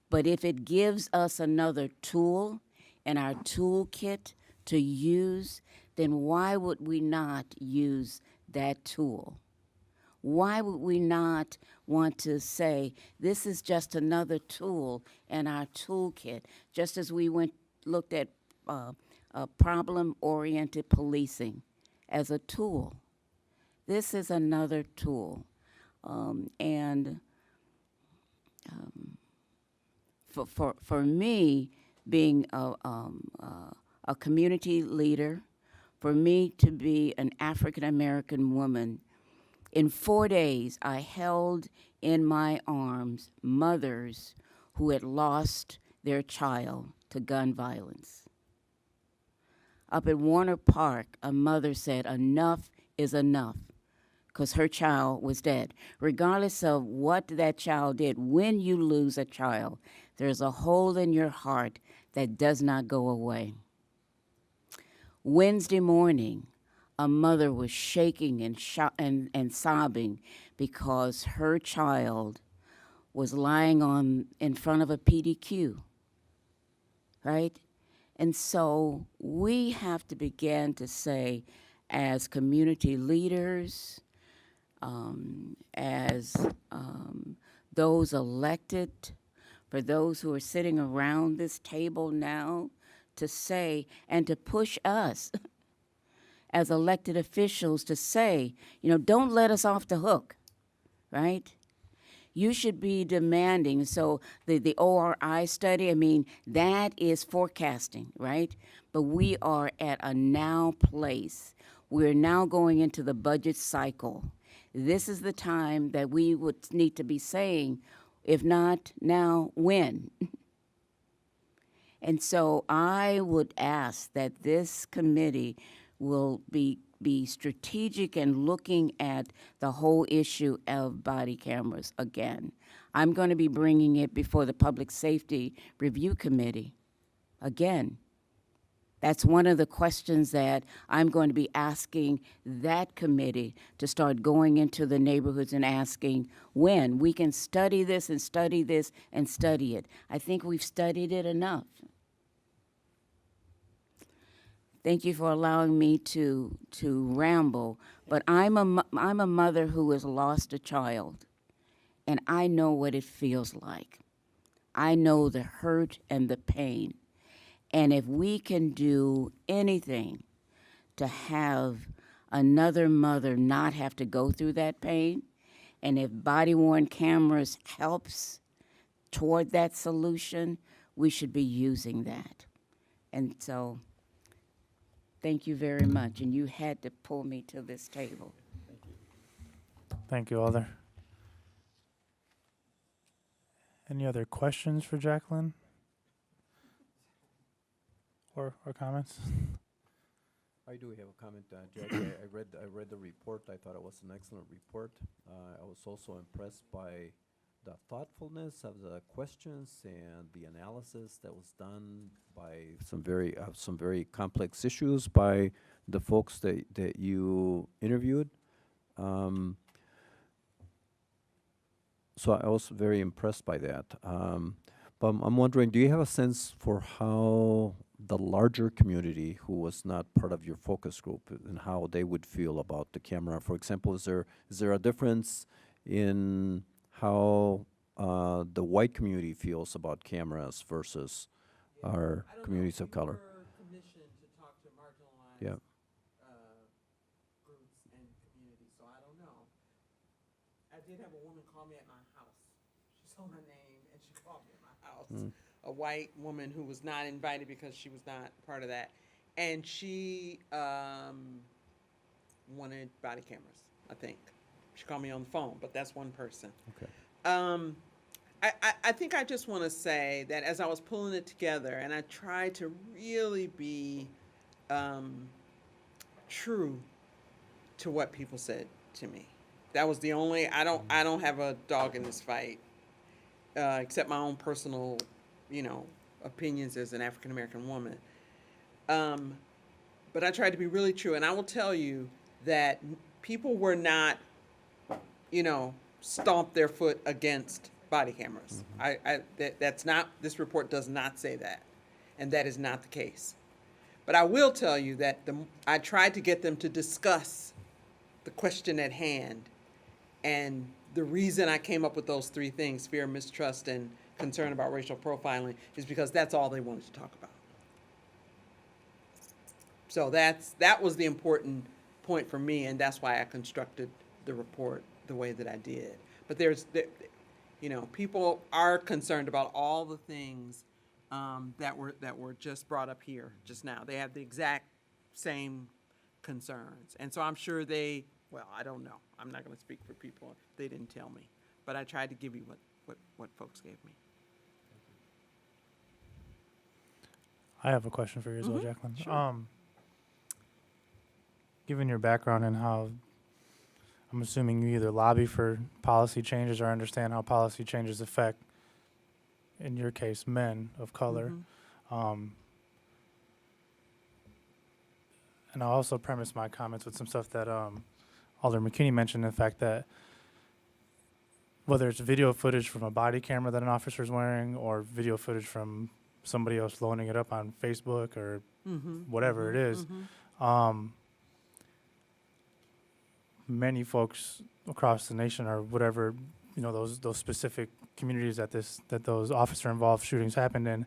But if it gives us another tool in our toolkit to use, then why would we not use that tool? Why would we not want to say, this is just another tool in our toolkit, just as we looked at problem-oriented policing as a tool. This is another tool. For me, being a community leader, for me to be an African-American woman, in 4 days, I held in my arms mothers who had lost their child to gun violence. Up at Warner Park, a mother said, enough is enough, because her child was dead. Regardless of what that child did, when you lose a child, there's a hole in your heart that does not go away. Wednesday morning, a mother was shaking and sobbing because her child was lying in front of a PDQ, right? And so we have to begin to say, as community leaders, as those elected, for those who are sitting around this table now, to say and to push us as elected officials to say, don't let us off the hook, right? You should be demanding. So the ORI study, that is forecasting, right? But we are at a now place. We're now going into the budget cycle. This is the time that we would need to be saying, if not now, when? And so I would ask that this committee will be strategic in looking at the whole issue of body cameras again. I'm going to be bringing it before the Public Safety Review Committee again. That's one of the questions that I'm going to be asking that committee to start going into the neighborhoods and asking when. We can study this and study this and study it. I think we've studied it enough. Thank you for allowing me to ramble, but I'm a mother who has lost a child, and I know what it feels like. I know the hurt and the pain, and if we can do anything to have another mother not have to go through that pain, and if body-worn cameras helps toward that solution, we should be using that. And so, thank you very much, and you had to pull me to this table. Thank you, Alder. Any other questions for Jacqueline? Or comments? I do have a comment, Jackie. I read the report. I thought it was an excellent report. I was also impressed by the thoughtfulness of the questions and the analysis that was done by some very complex issues by the folks that you interviewed. So I was very impressed by that. But I'm wondering, do you have a sense for how the larger community who was not part of your focus group and how they would feel about the camera? For example, is there a difference in how the white community feels about cameras versus our communities of color? Permission to talk to marginalized Yeah. groups and communities, so I don't know. I did have a woman call me at my house. She saw my name and she called me at my house. A white woman who was not invited because she was not part of that, and she wanted body cameras. I think she called me on the phone, but that's one person. Okay. I think I just want to say that as I was pulling it together, and I tried to really be true to what people said to me. That was the only, I don't have a dog in this fight, except my own personal, opinions as an African-American woman. But I tried to be really true, and I will tell you that people were not, stomp their foot against body cameras. That's not, this report does not say that, and that is not the case. But I will tell you that I tried to get them to discuss the question at hand, and the reason I came up with those three things, fear, mistrust, and concern about racial profiling, is because that's all they wanted to talk about. So that was the important point for me, and that's why I constructed the report the way that I did. But people are concerned about all the things that were just brought up here just now. They have the exact same concerns, and so I'm sure I don't know. I'm not going to speak for people. They didn't tell me, but I tried to give you what folks gave me. I have a question for you as well, Jacqueline. Sure. Given your background and how I'm assuming you either lobby for policy changes or understand how policy changes affect, in your case, men of color. And I'll also premise my comments with some stuff that Alder McKinney mentioned, the fact that whether it's video footage from a body camera that an officer is wearing or video footage from somebody else loading it up on Facebook or whatever it is, many folks across the nation or whatever, those specific communities that those officer-involved shootings happened in,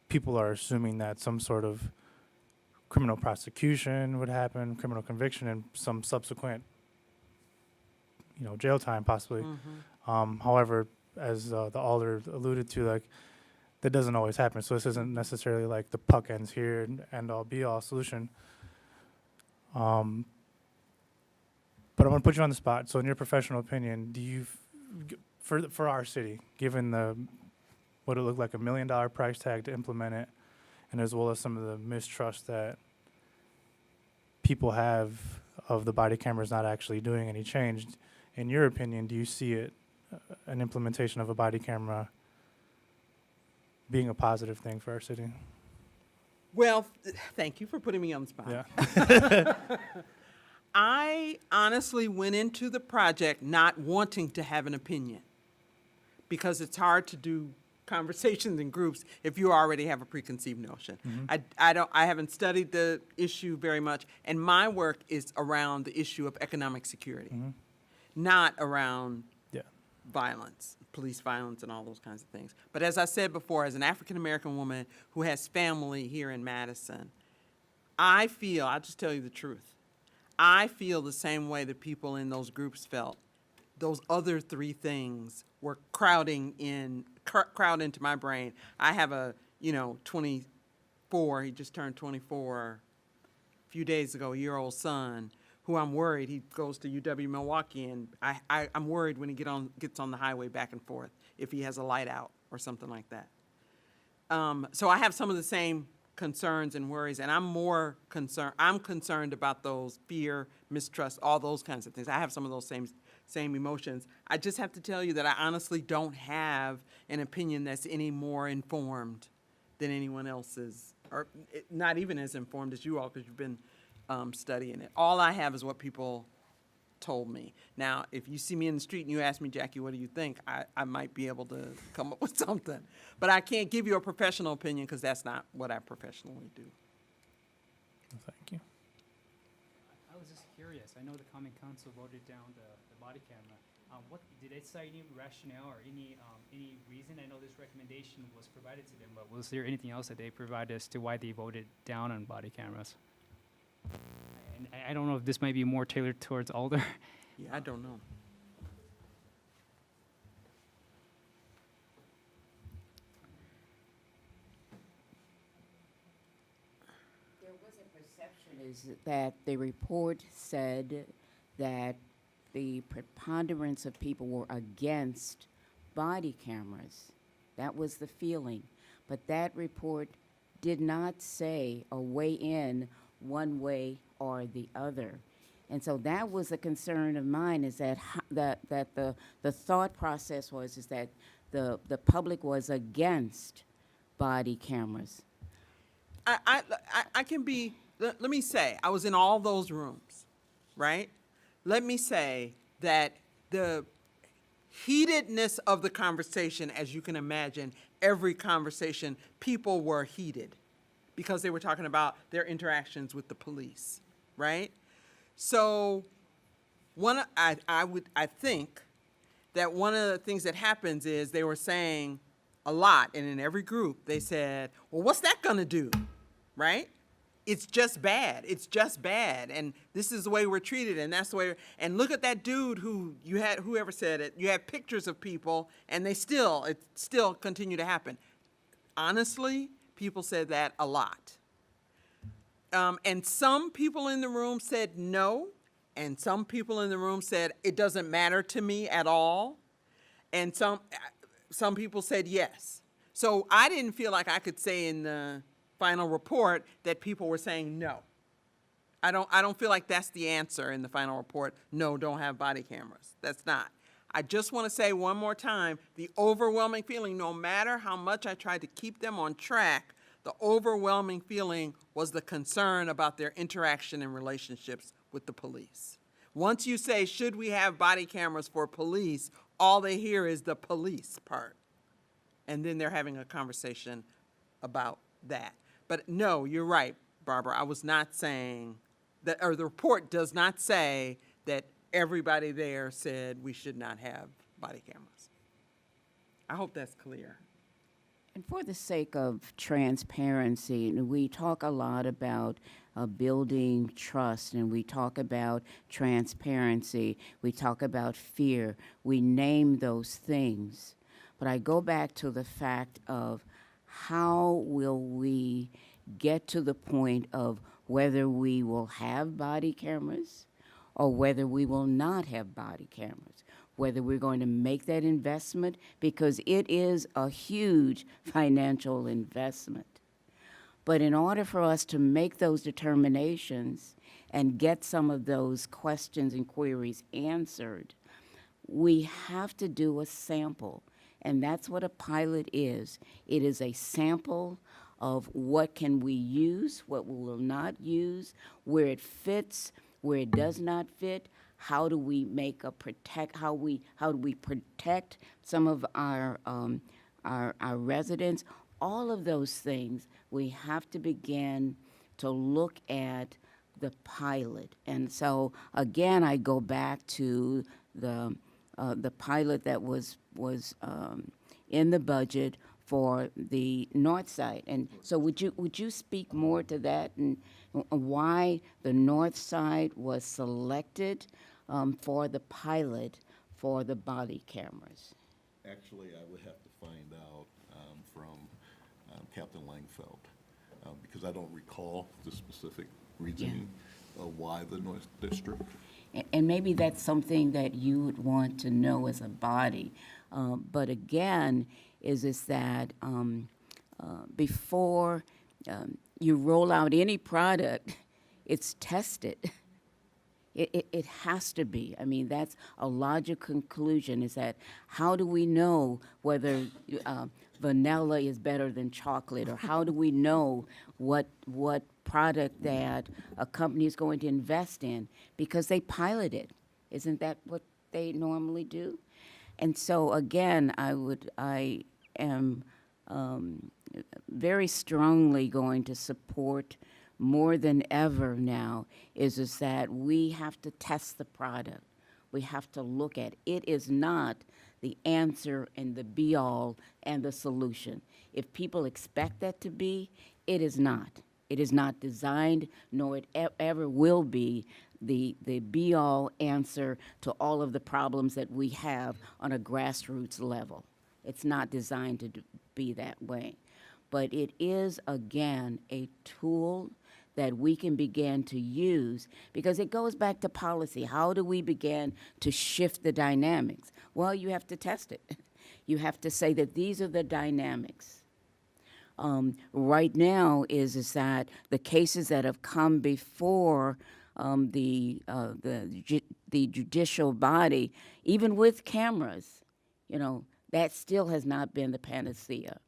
people are assuming that some sort of criminal prosecution would happen, criminal conviction, and some subsequent, jail time possibly. However, as the Alder alluded to, that doesn't always happen. So this isn't necessarily like the puck ends here and end all be all solution. But I want to put you on the spot. So in your professional opinion, do you, for our city, given what it looked like $1 million price tag to implement it, and as well as some of the mistrust that people have of the body cameras not actually doing any change, in your opinion, do you see it, an implementation of a body camera being a positive thing for our city? Well, thank you for putting me on the spot. Yeah. I honestly went into the project not wanting to have an opinion, because it's hard to do conversations in groups if you already have a preconceived notion. I haven't studied the issue very much, and my work is around the issue of economic security, not around violence, police violence, and all those kinds of things. But as I said before, as an African-American woman who has family here in Madison, I'll just tell you the truth, I feel the same way that people in those groups felt. Those other three things were crowd into my brain. I have a, 24, he just turned 24 a few days ago, a year-old son, who I'm worried, he goes to UW Milwaukee, and I'm worried when he gets on the highway back and forth, if he has a light out or something like that. So I have some of the same concerns and worries, and I'm concerned about those fear, mistrust, all those kinds of things. I have some of those same emotions. I just have to tell you that I honestly don't have an opinion that's any more informed than anyone else's, or not even as informed as you all, because you've been studying it. All I have is what people told me. Now, if you see me in the street and you ask me, Jackie, what do you think? I might be able to come up with something. But I can't give you a professional opinion, because that's not what I professionally do. Thank you. I was just curious. I know the Common Council voted down the body camera. What did they cite any rationale or any reason? I know this recommendation was provided to them, but was there anything else that they provided as to why they voted down on body cameras? And I don't know if this might be more tailored towards Alder. Yeah, I don't know. There was a perception is that the report said that the preponderance of people were against body cameras. That was the feeling. But that report did not say or weigh in one way or the other. And so that was a concern of mine, is that the thought process was is that the public was against body cameras. I can be, let me say, I was in all those rooms, right? Let me say that the heatedness of the conversation, as you can imagine, every conversation, people were heated because they were talking about their interactions with the police, right? So I think that one of the things that happens is they were saying a lot, and in every group they said, well, what's that gonna do, right? It's just bad. It's just bad. And this is the way we're treated, and that's the way, and look at that dude who you had, whoever said it, you had pictures of people, and it still continue to happen. Honestly, people said that a lot. And some people in the room said no, and some people in the room said it doesn't matter to me at all, and some people said yes. So I didn't feel like I could say in the final report that people were saying no. I don't feel like that's the answer in the final report. No, don't have body cameras. That's not. I just want to say one more time, the overwhelming feeling, no matter how much I tried to keep them on track, the overwhelming feeling was the concern about their interaction and relationships with the police. Once you say, should we have body cameras for police, all they hear is the police part. And then they're having a conversation about that. But no, you're right, Barbara. I was not saying that, or the report does not say that everybody there said we should not have body cameras. I hope that's clear. And for the sake of transparency, we talk a lot about building trust, and we talk about transparency. We talk about fear. We name those things. But I go back to the fact of how will we get to the point of whether we will have body cameras or whether we will not have body cameras, whether we're going to make that investment, because it is a huge financial investment. But in order for us to make those determinations and get some of those questions and queries answered, we have to do a sample. And that's what a pilot is. It is a sample of what can we use, what we will not use, where it fits, where it does not fit. How do we make a protect? How do we protect some of our residents? All of those things we have to begin to look at the pilot. And so again, I go back to the pilot that was in the budget for the north side. And so would you speak more to that and why the north side was selected for the pilot for the body cameras? Actually, I would have to find out from Captain Langfeld, because I don't recall the specific reasoning of why the North District. And maybe that's something that you would want to know as a body. But again, is that before you roll out any product, it's tested. It has to be. I mean, that's a logical conclusion, is that how do we know whether vanilla is better than chocolate, or how do we know what product that a company is going to invest in? Because they pilot it. Isn't that what they normally do? And so again, I am very strongly going to support more than ever now is that we have to test the product. We have to look at it. It is not the answer and the be-all and the solution. If people expect that to be, it is not. It is not designed, nor it ever will be the be-all answer to all of the problems that we have on a grassroots level. It's not designed to be that way. But it is, again, a tool that we can begin to use, because it goes back to policy. How do we begin to shift the dynamics? Well, you have to test it. You have to say that these are the dynamics. Right now is that the cases that have come before the judicial body, even with cameras, that still has not been the panacea.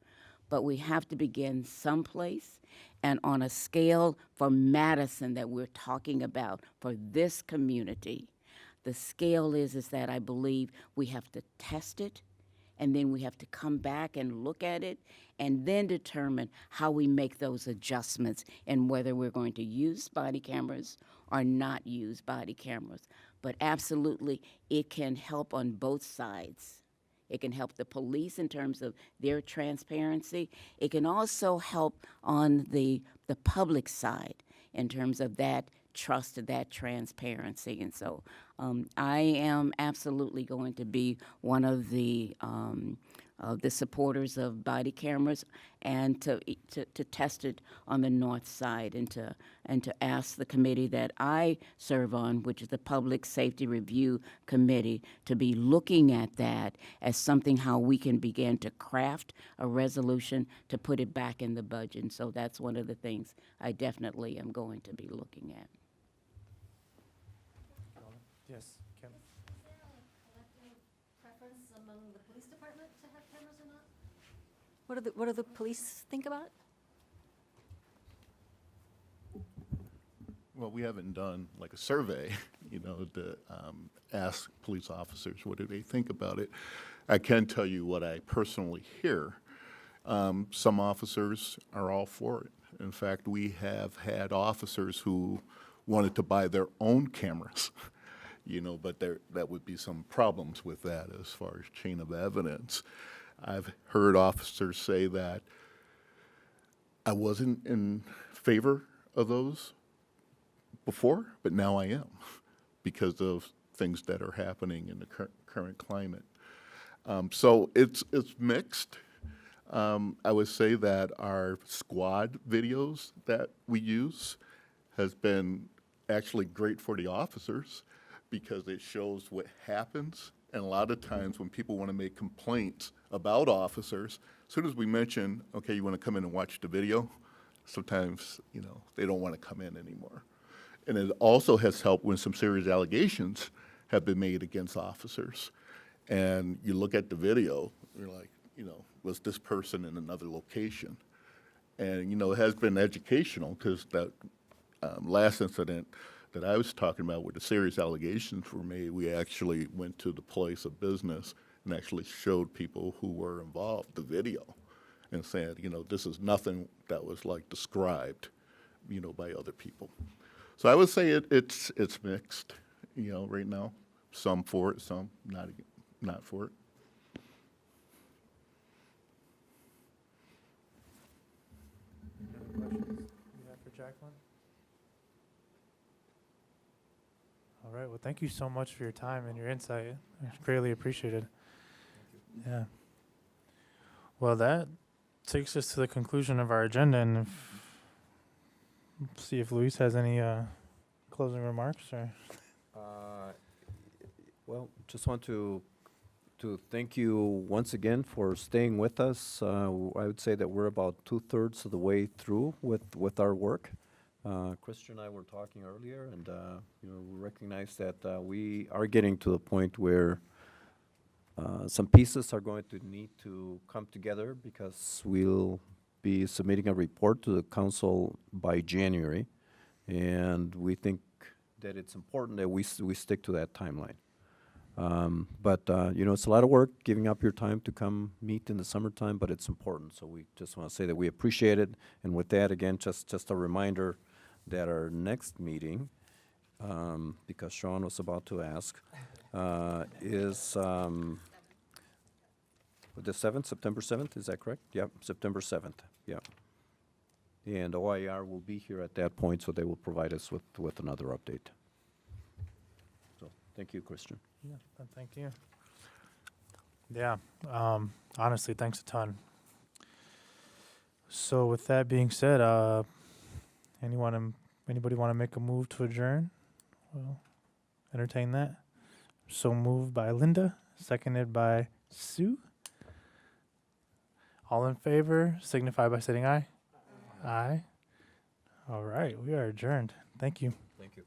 But we have to begin someplace, and on a scale for Madison that we're talking about for this community, the scale is that I believe we have to test it, and then we have to come back and look at it, and then determine how we make those adjustments and whether we're going to use body cameras or not use body cameras. But absolutely, it can help on both sides. It can help the police in terms of their transparency. It can also help on the public side in terms of that trust, that transparency. And so I am absolutely going to be one of the supporters of body cameras, and to test it on the north side, and to ask the committee that I serve on, which is the Public Safety Review Committee, to be looking at that as something how we can begin to craft a resolution to put it back in the budget. And so that's one of the things I definitely am going to be looking at. Yes, Kim. Is there a collective preference among the police department to have cameras or not? What do the police think about it? Well, we haven't done like a survey, to ask police officers what do they think about it. I can tell you what I personally hear. Some officers are all for it. In fact, we have had officers who wanted to buy their own cameras, but that would be some problems with that as far as chain of evidence. I've heard officers say that I wasn't in favor of those before, but now I am because of things that are happening in the current climate. So it's mixed. I would say that our squad videos that we use has been actually great for the officers because it shows what happens. And a lot of times when people want to make complaints about officers, as soon as we mention, okay, you want to come in and watch the video, sometimes, they don't want to come in anymore. And it also has helped when some serious allegations have been made against officers. And you look at the video, you're like, was this person in another location? And, it has been educational because that last incident that I was talking about where the serious allegations were made, we actually went to the place of business and actually showed people who were involved the video and said, this is nothing that was like described, by other people. So I would say it's mixed, right now. Some for it, some not for it. Any other questions you have for Jacqueline? All right, well, thank you so much for your time and your insight. It's greatly appreciated. Yeah. Well, that takes us to the conclusion of our agenda, and see if Luis has any closing remarks, or. Well, just want to thank you once again for staying with us. I would say that we're about 2/3 of the way through with our work. Christian and I were talking earlier, and we recognize that we are getting to the point where some pieces are going to need to come together because we'll be submitting a report to the council by January, and we think that it's important that we stick to that timeline. But it's a lot of work giving up your time to come meet in the summertime, but it's important. So we just want to say that we appreciate it. And with that, again, just a reminder that our next meeting, because Sean was about to ask, is the 7th, September 7th, is that correct? Yep, September 7th, yep. And OIR will be here at that point, so they will provide us with another update. So, thank you, Christian. Yeah, thank you. Yeah, honestly, thanks a ton. So with that being said, anybody want to make a move to adjourn? Well, entertain that. So moved by Linda, seconded by Sue. All in favor, signify by saying aye. Aye. All right, we are adjourned. Thank you. Thank you.